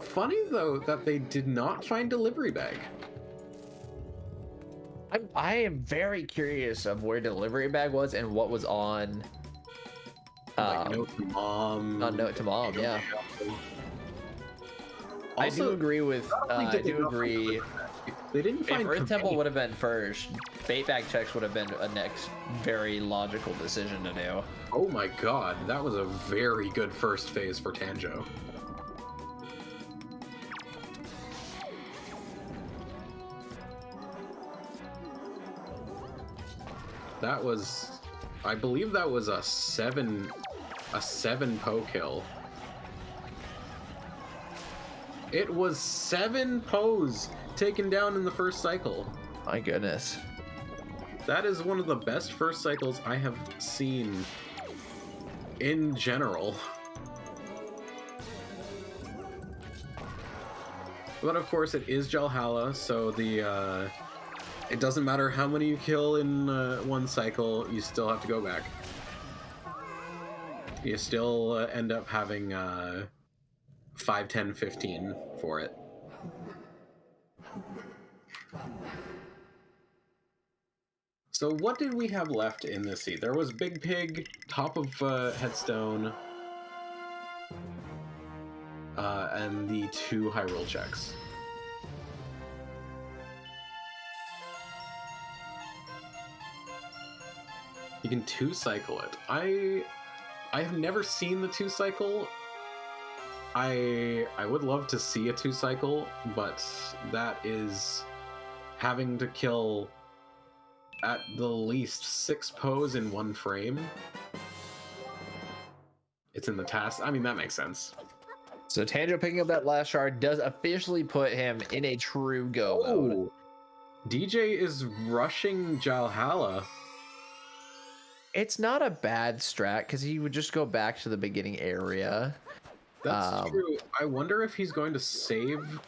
Funny though that they did not find delivery bag. I am very curious of where delivery bag was and what was on. Like Note to Mom. On Note to Mom, yeah. I do agree with. I do agree. They didn't find. If Earth Temple would have been first, bait bag checks would have been a next very logical decision to do. Oh my god, that was a very good first phase for Tanjo. That was, I believe that was a 7 po kill. It was 7 pos taken down in the first cycle. My goodness. That is one of the best first cycles I have seen in general. But of course it is Jalhalla, so the it doesn't matter how many you kill in one cycle, you still have to go back. You still end up having 5, 10, 15 for it. So what did we have left in this seed? There was Big Pig, top of Headstone, and the 2 Hyrule checks. You can 2-cycle it. I have never seen the 2-cycle. I would love to see a 2-cycle, but that is having to kill at the least 6 pos in 1 frame. It's in the task. I mean, that makes sense. So Tanjo picking up that last shard does officially put him in a true go mode. DJ is rushing Jalhalla. It's not a bad strat because he would just go back to the beginning area. That's true. I wonder if he's going to save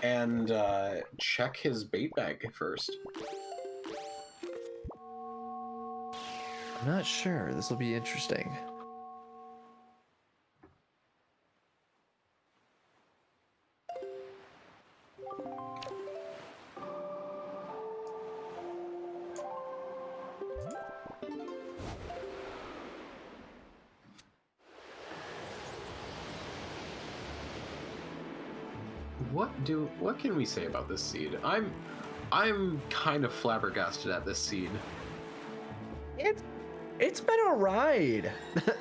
and check his bait bag first. I'm not sure. This will be interesting. What can we say about this seed? I'm kind of flabbergasted at this seed. It's been a ride.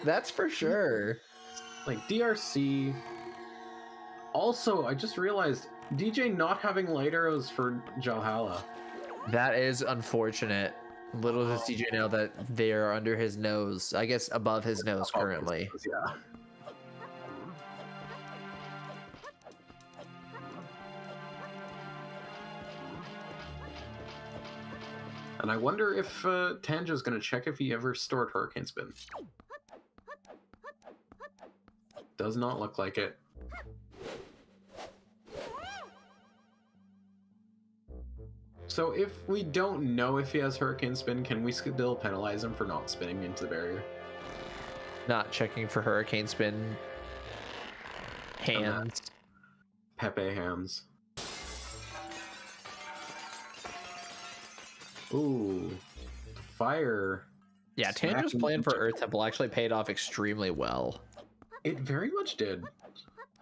That's for sure. Like DRC. Also, I just realized DJ not having light arrows for Jalhalla. That is unfortunate. Little does DJ know that they are under his nose. I guess above his nose currently. Yeah. And I wonder if Tanjo's going to check if he ever stored Hurricane Spin. Does not look like it. So if we don't know if he has Hurricane Spin, can we still penalize him for not spinning into the barrier? Not checking for Hurricane Spin. Hands. Pepe hands. Ooh, fire. Yeah, Tanjo's plan for Earth Temple actually paid off extremely well. It very much did.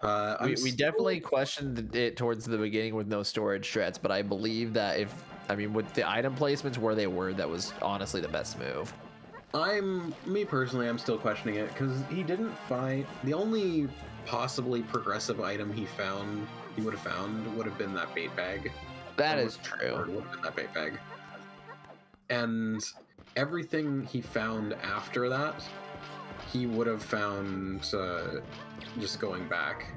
We definitely questioned it towards the beginning with no storage strats, but I believe that I mean, with the item placements where they were, that was honestly the best move. Me personally, I'm still questioning it because he didn't find the only possibly progressive item he would have found would have been that bait bag. That is true. Would have been that bait bag. And everything he found after that, he would have found just going back.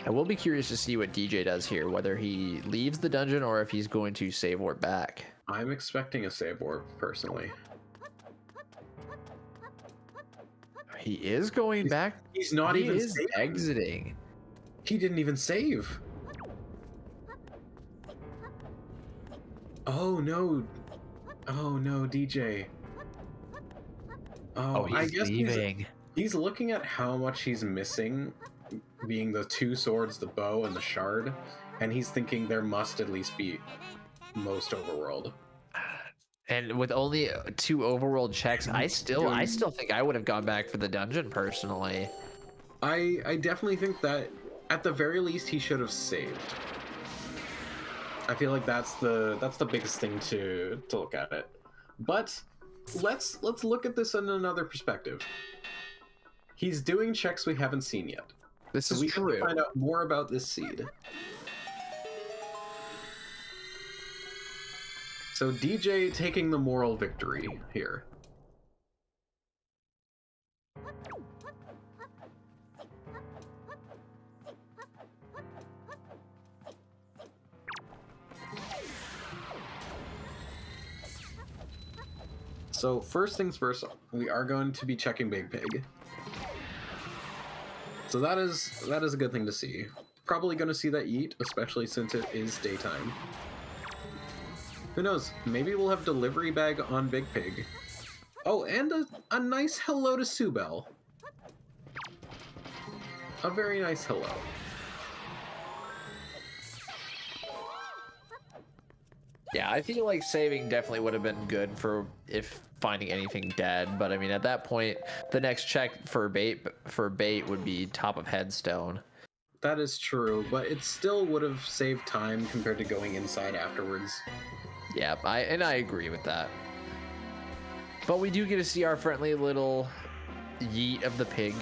I will be curious to see what DJ does here, whether he leaves the dungeon or if he's going to save warp back. I'm expecting a save warp, personally. He is going back. He's not even exiting. He didn't even save. Oh no. Oh no, DJ. Oh, he's I guess leaving. He's looking at how much he's missing, being the 2 swords, the bow, and the shard, and he's thinking there must at least be most overworld. And with only 2 overworld checks, I still think I would have gone back for the dungeon personally. I definitely think that at the very least he should have saved. I feel like that's the biggest thing to look at it. But let's look at this in another perspective. He's doing checks we haven't seen yet. This is true. We can find out more about this seed. So DJ taking the moral victory here. So first things first, we are going to be checking Big Pig. So that is a good thing to see. Probably going to see that yeet, especially since it is daytime. Who knows? Maybe we'll have delivery bag on Big Pig. Oh, and a nice hello to Subel. A very nice hello. Yeah, I feel like saving definitely would have been good for if finding anything dead, but I mean at that point the next check for bait would be top of headstone. That is true, but it still would have saved time compared to going inside afterwards. Yeah, I agree with that. But we do get to see our friendly little yeet of the pig.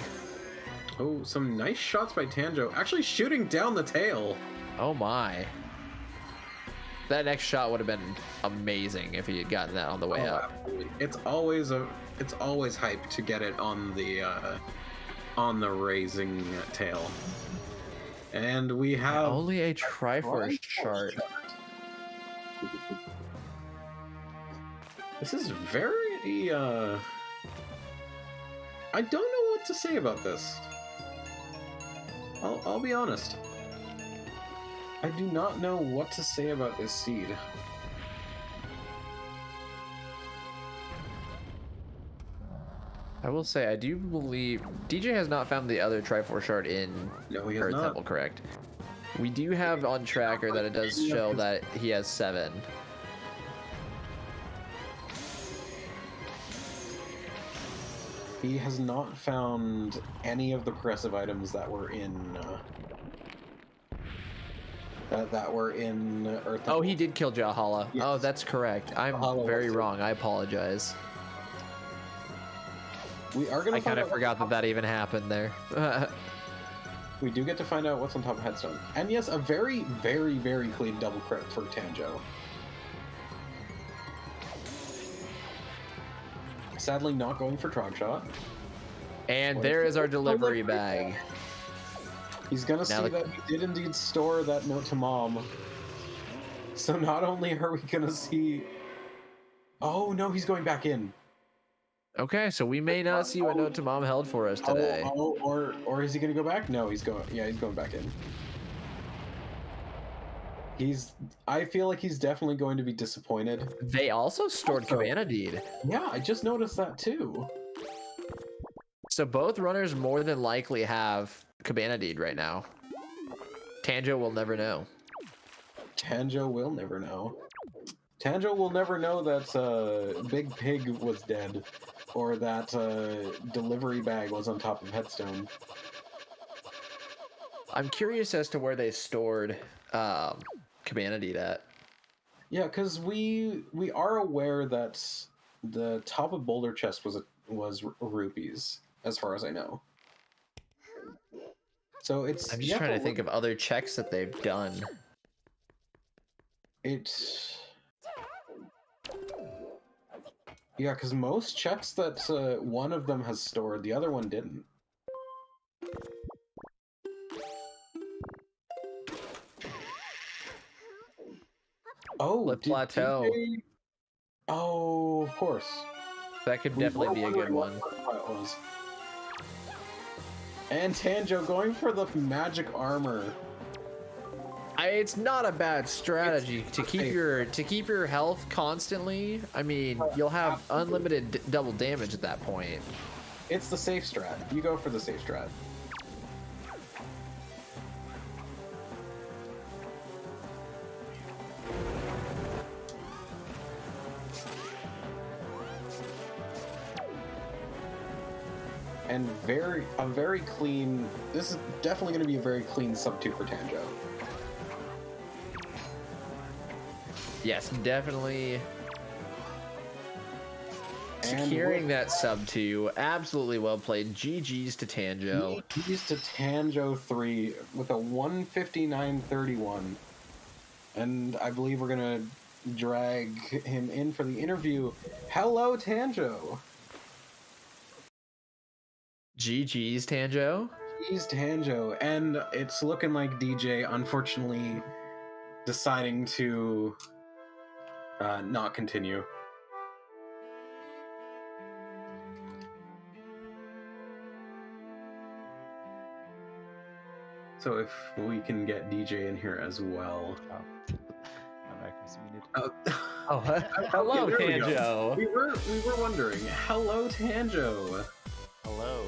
Oh, some nice shots by Tanjo. Actually shooting down the tail. Oh my. That next shot would have been amazing if he had gotten that on the way up. Absolutely. It's always hype to get it on the raising tail. And we have only a Triforce chart. This is very I don't know what to say about this. I'll be honest. I do not know what to say about this seed. I will say, I do believe DJ has not found the other Triforce shard in Earth Temple, correct? We do have on tracker that it does show that he has 7. He has not found any of the progressive items that were in Earth Temple. Oh, he did kill Jahala. Yes. Oh, that's correct. I'm very wrong. I apologize. We are gonna. I kind of forgot that even happened there. We do get to find out what's on top of Headstone. And yes, a very, very, very clean double crit for Tanjo. Sadly not going for Trog Shot. And there is our delivery bag. He's gonna see that he did indeed store that note to Mom. So not only are we gonna see... Oh no, he's going back in. Okay, so we may not see what note to Mom held for us today. Or is he gonna go back? No, he's going back in. I feel like he's definitely going to be disappointed. They also stored Cabana Deed. Yeah, I just noticed that too. So both runners more than likely have Cabana Deed right now. Tanjo will never know. Tanjo will never know. Tanjo will never know that Big Pig was dead, or that delivery bag was on top of Headstone. I'm curious as to where they stored Cabana Deed at. Yeah, because we are aware that the top of Boulder Chest was rupees, as far as I know. So it's I'm just trying to think of other checks that they've done. Yeah, because most checks that one of them has stored, the other one didn't. Oh, Flip did Plateau. DJ... Oh, of course. That could We definitely were be a good wondering one. what that was. And Tanjo going for the magic armor. It's not a bad strategy to keep your health constantly. I mean, you'll have unlimited double damage at that point. It's the safe strat. You go for the safe strat. And a very clean. This is definitely going to be a very clean sub 2 for Tanjo. Yes, definitely. And Securing that sub 2, absolutely well played. GG's to Tanjo. GG's to tanjo3 with a 159.31. And I believe we're going to drag him in for the interview. Hello, Tanjo. GG's Tanjo. GG's Tanjo. And it's looking like DJ, unfortunately, deciding to not continue. So if we can get DJ in here as well. Oh, hello, Okay, there Tanjo. we were wondering. Hello, Tanjo. Hello.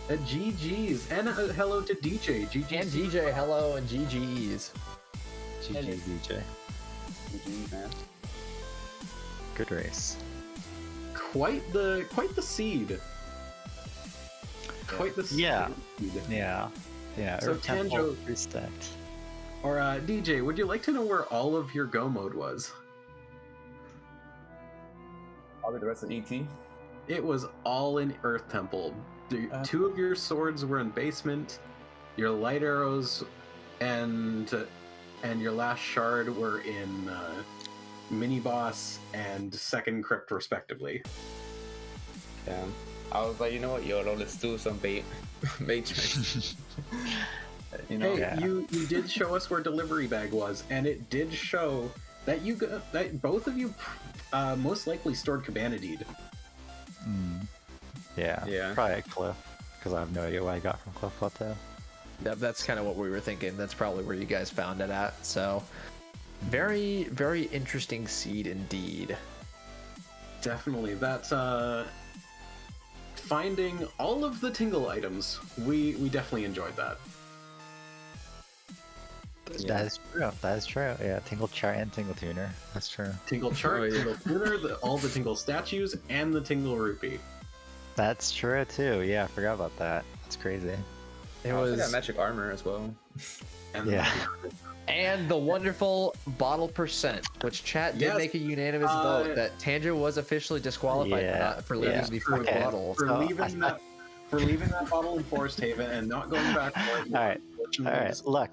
GG's and hello to DJ. GG's. And DJ, hello, and GG's. GG DJ. GG, man. Good race. Quite the seed. Quite the seed. Yeah. Yeah. So Earth Temple Tanjo- respect. Or DJ, would you like to know where all of your go mode was? Probably the rest of ET. It was all in Earth Temple. Two of your swords were in basement. Your light arrows and your last shard were in mini boss and second crypt respectively. Yeah. I was like, you know what, YOLO, let's do some bait tricks. You know, Hey, Yeah. you did show us where delivery bag was, and it did show that that both of you most likely stored Cabana Deed. Yeah. Yeah. Probably at Cliff, because I have no idea what I got from Cliff Plateau. That's kind of what we were thinking. That's probably where you guys found it at. So, very, very interesting seed indeed. Definitely, that's finding all of the tingle items. We definitely enjoyed that. That is true. That is true. Yeah, Tingle Chart and Tingle Tuner. That's true. Tingle chart, Oh, yeah. tingle tuner, all the tingle statues, and the tingle rupee. That's true too. Yeah, I forgot about that. That's crazy. It I also was, got magic armor as well. And Yeah. and the wonderful bottle percent, which chat did Yes. make a unanimous vote that Tanjo was officially disqualified Yeah, for leaving yeah. the fourth Okay. bottle. for So, leaving that bottle in Forest Haven and not going back for it. All right. unfortunately, All right, look.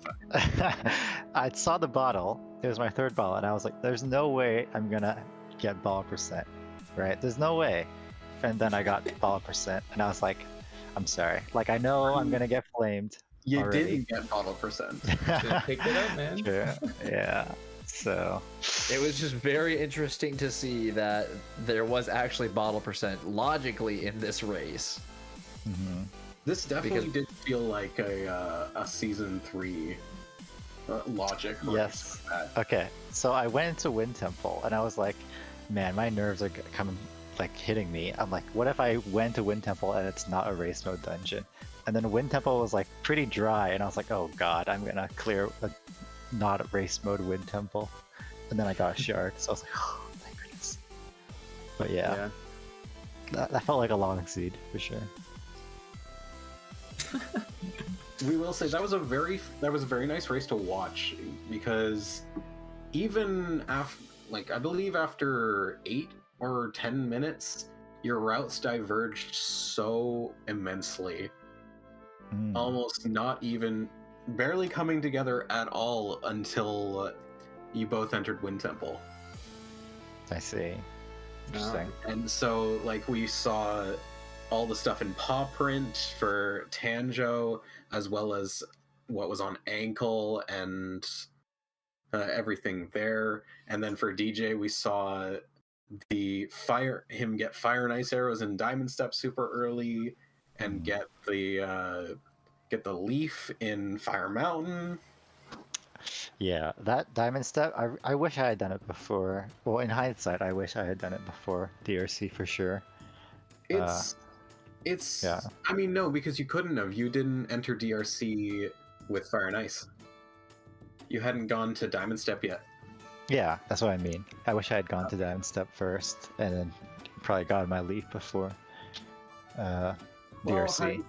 I saw the bottle. It was my third bottle, and I was like, "There's no way I'm gonna get ball percent, right? There's no way." And then I got ball percent, and I was like, "I'm sorry. Like, I know I'm gonna get flamed." You already. didn't get bottle percent. Just picked it up, man. True. Yeah. So. It was just very interesting to see that there was actually bottle percent logically in this race. Mhm. This definitely did feel like a season 3 logic. Yes. Okay. So I went into Wind Temple, and I was like, "Man, my nerves are coming, like hitting me." I'm like, "What if I went to Wind Temple and it's not a race mode dungeon?" And then Wind Temple was like pretty dry, and I was like, "Oh God, I'm gonna clear a not a race mode Wind Temple." And then I got a shard, so I was like, "Oh, thank goodness." But yeah, that felt like a long seed for sure. We will say that was a very nice race to watch, because even like I believe after 8 or 10 minutes, your routes diverged so immensely, almost not even barely coming together at all until you both entered Wind Temple. I see. Interesting. And so, like, we saw all the stuff in paw print for Tanjo, as well as what was on ankle and everything there. And then for DJ, we saw him get fire and ice arrows and diamond step super early, and get the leaf in Fire Mountain. Yeah, that diamond step, I wish I had done it before. Well, in hindsight, I wish I had done it before DRC for sure. It's yeah. I mean, no, because you couldn't have. You didn't enter DRC with Fire and Ice. You hadn't gone to Diamond Step yet. Yeah, that's what I mean. I wish I had gone to Diamond Step first, and then probably got my leaf before DRC.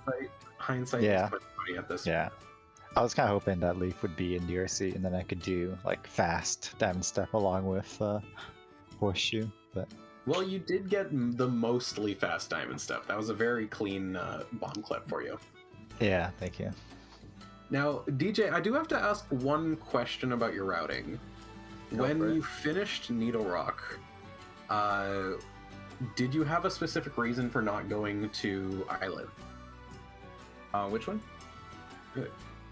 Hindsight Yeah. is 20/20 at this. Yeah. I was kind of hoping that leaf would be in DRC, and then I could do like fast Diamond Step along with Horseshoe, but... Well, you did get the mostly fast Diamond Step. That was a very clean bomb clip for you. Yeah, thank you. Now, DJ, I do have to ask one question about your routing. When you finished Needle Rock, did you have a specific reason for not going to Islet? Which one?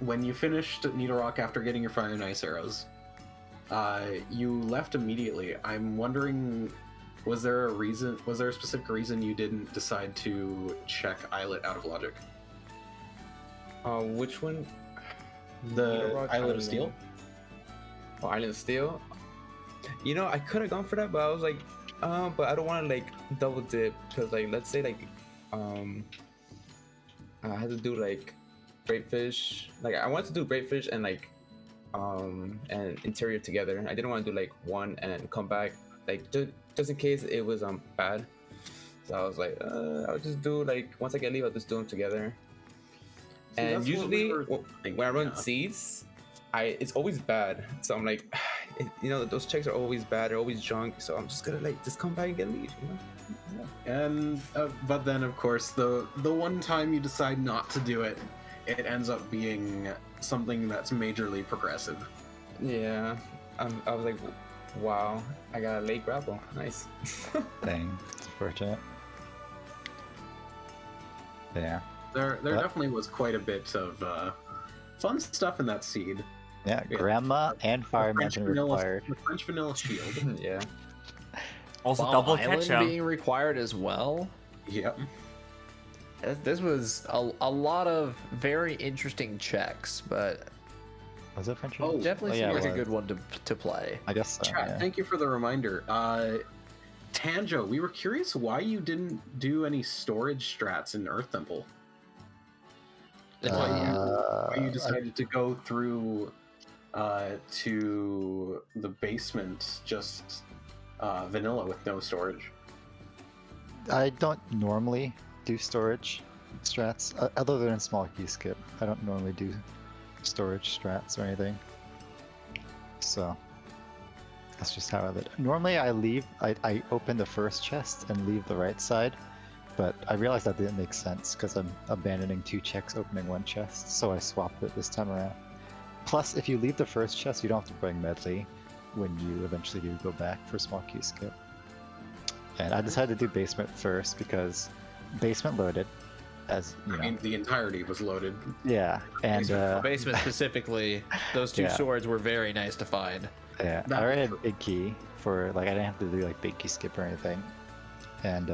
When you finished Needle Rock after getting your fire and ice arrows, you left immediately. I'm wondering, was there a specific reason you didn't decide to check Islet out of logic? Which one? The Rock, Islet of Steel? Oh, Island of Steel? You know, I could have gone for that, but I was like, but I don't want to like double dip, because like, let's say like, I had to do like Great Fish. Like I wanted to do Great Fish and like, and Interior together. I didn't want to do like one and then come back, like just in case it was bad. So I was like, I'll just do like, once I get leave, I'll just do them together. See, And usually when I run yeah. seeds, it's always bad. So I'm like, you know, those checks are always bad. They're always junk. So I'm just gonna like just come back and get leave, you know. And but then of course the one time you decide not to do it, it ends up being something that's majorly progressive. Yeah, I was like, wow, I got a late grapple. Nice. Dang, it's unfortunate. Yeah. There definitely was quite a bit of fun stuff in that seed. Yeah, Grandma and Fire Mountain required. The French vanilla shield. Yeah. Also, Bomb double Island ketchup. being required as well. Yep. This was a lot of very interesting checks, but Was it French? Oh, definitely yeah, seemed it like a was. good one to play. I guess so. Chat, Yeah. thank you for the reminder. Tanjo, we were curious why you didn't do any storage strats in Earth Temple. Why you decided to go through to the basement just vanilla with no storage. I don't normally do storage strats, other than small key skip. I don't normally do storage strats or anything. So that's just how I did. Normally I open the first chest and leave the right side, but I realized that didn't make sense because I'm abandoning 2 checks, opening 1 chest, so I swapped it this time around. Plus, if you leave the first chest, you don't have to bring medley when you eventually do go back for small key skip. And I decided to do basement first because basement loaded, as you know. I mean, the entirety was loaded. Yeah, and Basement specifically, those 2 Yeah. swords were very nice to find. yeah, That I already was had big key for like I didn't have to do like big key skip or anything, and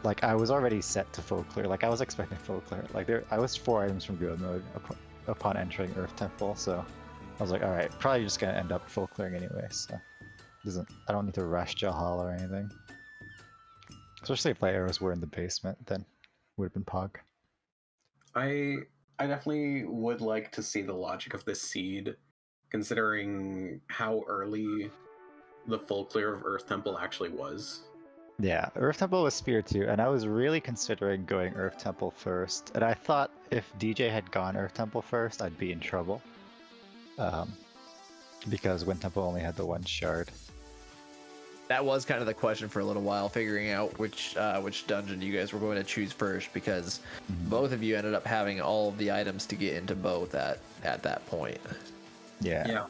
like I was already set to full clear. Like I was expecting full clear. Like I was 4 items from go mode upon entering Earth Temple, so I was like, all right, probably just gonna end up full clearing anyway. So I don't need to rush Jahal or anything. Especially if my arrows were in the basement, then would have been Pog. I definitely would like to see the logic of this seed, considering how early the full clear of Earth Temple actually was. Yeah, Earth Temple was Spear 2, and I was really considering going Earth Temple first, and I thought if DJ had gone Earth Temple first, I'd be in trouble. because Wind Temple only had the one shard. That was kind of the question for a little while, figuring out which dungeon you guys were going to choose first, because both of you ended up having all of the items to get into both at that point. Yeah. Yeah,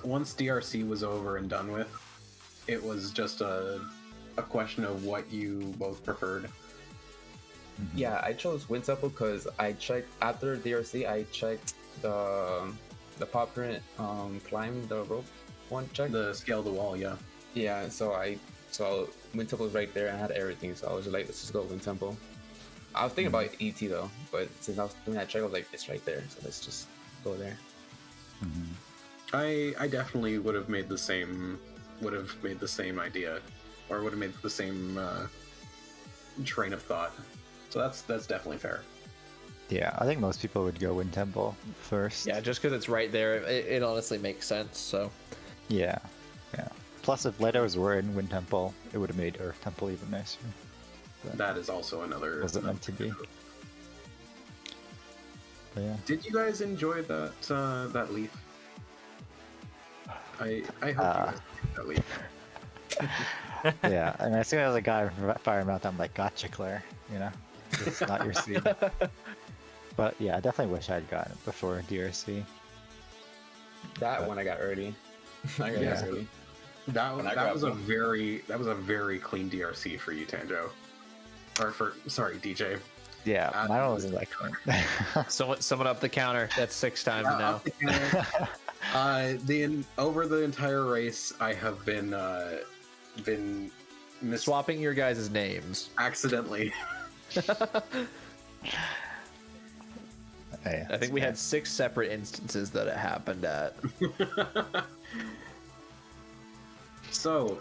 once DRC was over and done with, it was just a question of what you both preferred. Yeah, I chose Wind Temple because I checked after DRC. I checked the paw print climb the rope one check. The scale the wall, yeah. Yeah, so Wind Temple was right there and I had everything, so I was like, let's just go Wind Temple. I was thinking about ET though, but since I was doing that check, I was like, it's right there, so let's just go there. I definitely would have made the same idea, or would have made the same train of thought. So that's definitely fair. Yeah, I think most people would go Wind Temple first. Yeah, just because it's right there, it honestly makes sense. So Yeah. Plus, if Letos were in Wind Temple, it would have made Earth Temple even nicer. But That is also another. was it meant to be? But yeah. Did you guys enjoy that leaf? I hope you guys enjoyed that leaf. Yeah, and as soon as I got Fire Mouth, I'm like, gotcha, Claire. You know, it's not your seed. But yeah, I definitely wish I'd gotten it before DRC. That one I got early. I got Yeah. it early. That When I was a grabbed very clean DRC for you, Tanjo. Or sorry, DJ. Yeah, mine wasn't like clean. someone up the counter. That's 6 times now. Over the entire race, I have been Swapping your guys' names. accidentally. Hey, I think we had 6 separate instances that it happened at. So,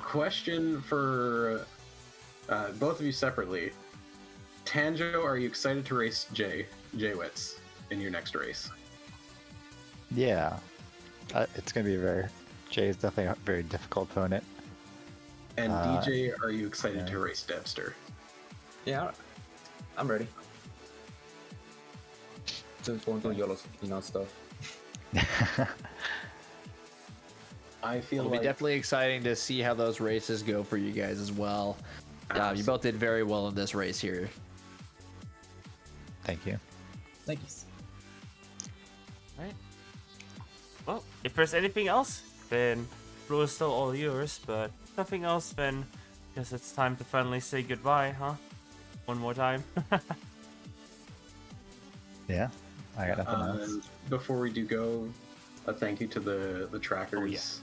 question for both of you separately. Tanjo, are you excited to race J-Wits in your next race? Yeah, it's gonna be Jay is definitely a very difficult opponent. And DJ, are you excited to race Devster? Yeah, I'm ready. Just going through YOLO, stuff. I feel It'll be definitely exciting to see how those races go for you guys as well. You both did very well in this race here. Thank you. Thank you. Right. Well, if there's anything else, then floor is still all yours, but nothing else, then I guess it's time to finally say goodbye, huh? One more time. Yeah, I got nothing else. Before we do go, a thank you to the trackers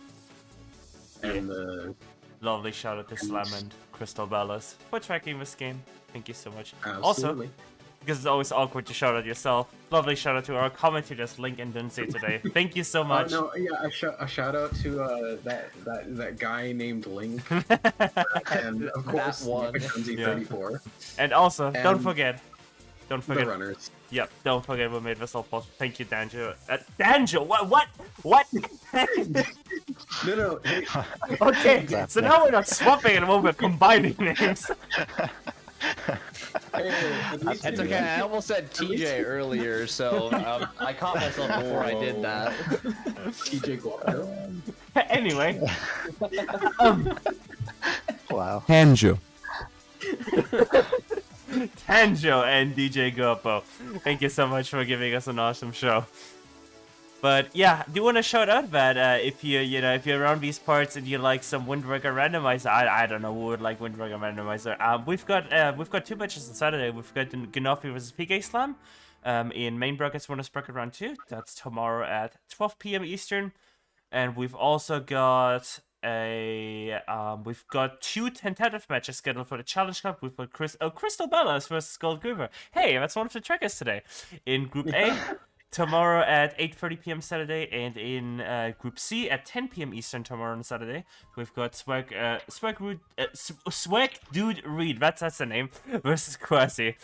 and the Lovely shout out to Slam and Crystal Bellas for tracking this game. Thank you so much. absolutely. Also, because it's always awkward to shout out yourself, lovely shout out to our commentators, Link and Densei today. Thank you so much. No, yeah, a shout out to that guy named Link, and of course one. Z34. And also, don't And forget. the runners. Yep, don't forget we made this all possible. Thank you, Danjo. Danjo, what? No, hey, Okay, so now we're not swapping anymore, we're combining names. hey, at least It's you- okay. I almost said TJ earlier, so I caught myself before I did that. DJGUAP0. Anyway, Wow. Tanjo. Tanjo and DJGUAP0, thank you so much for giving us an awesome show. But yeah, do want to shout out that if you're around these parts and you like some Wind Waker Randomizer, I don't know who would like Wind Waker Randomizer. We've got 2 matches on Saturday. We've got Gnofi versus PK Slam in main brackets bonus bracket round 2. That's tomorrow at 12 p.m. Eastern, and we've also got we've got 2 tentative matches scheduled for the Challenge Cup. We've got Crystal Bellas versus Gold Groover. Hey, that's one of the trackers today. In Group A, tomorrow at 8:30 p.m. Saturday, and in Group C at 10 p.m. Eastern tomorrow on Saturday, we've got Swag Dude Reed, that's the name, versus Quasi.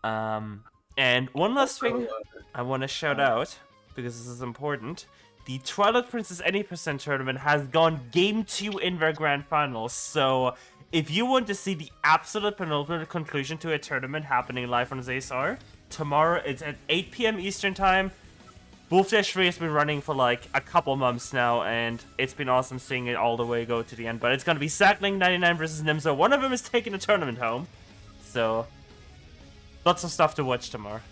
And one last thing I want to shout out, because this is important. The Twilight Princess Any Percent tournament has gone Game 2 in their grand finals, so if you want to see the absolute penultimate conclusion to a tournament happening live on ZSR, tomorrow it's at 8 p.m. Eastern Time. Wolf Dash 3 has been running for like a couple months now, and it's been awesome seeing it all the way go to the end. But it's gonna be Sackling 99 versus Nimzo. One of them is taking a tournament home, so lots of stuff to watch tomorrow.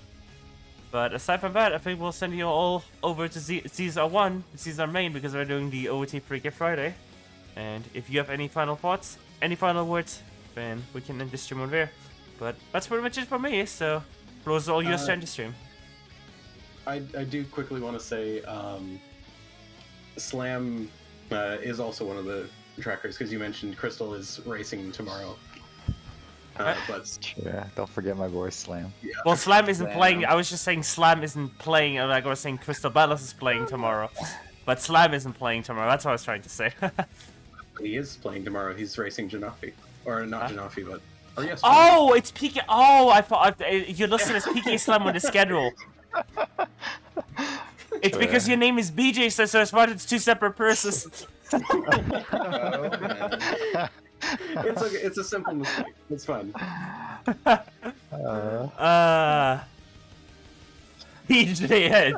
But aside from that, I think we'll send you all over to Caesar 1, Caesar main, because we're doing the OT Pre-Gift Friday. And if you have any final thoughts, any final words, then we can end the stream on there. But that's pretty much it for me, so close all your turn to stream. I do quickly want to say, Slam is also one of the trackers, because you mentioned Crystal is racing tomorrow. But Yeah, don't forget my boy Slam. yeah. Well, Slam isn't playing. I was just saying Slam isn't playing. Like I was saying, Crystal Ballas is playing tomorrow, but Slam isn't playing tomorrow. That's what I was trying to say. He is playing tomorrow. He's racing Janafi. Or not Janafi, but... Or yes. Oh, it's PK. Oh, I thought you're listed as PK Slam on the schedule. It's because your name is BJ, so it's smart. It's two separate persons. Oh, man. It's okay. It's a simple mistake. It's fun. PJ,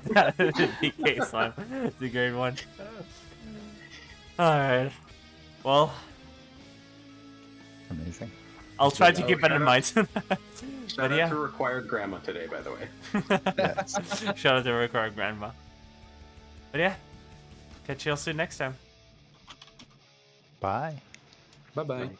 PK Slam. It's a great one. Alright. Well, Amazing. I'll try to keep that in mind. Shout But out yeah. to Required Grandma today, by the way. Yes. Shout out to Record Grandma. But yeah, catch you all soon next time. Bye. Bye bye.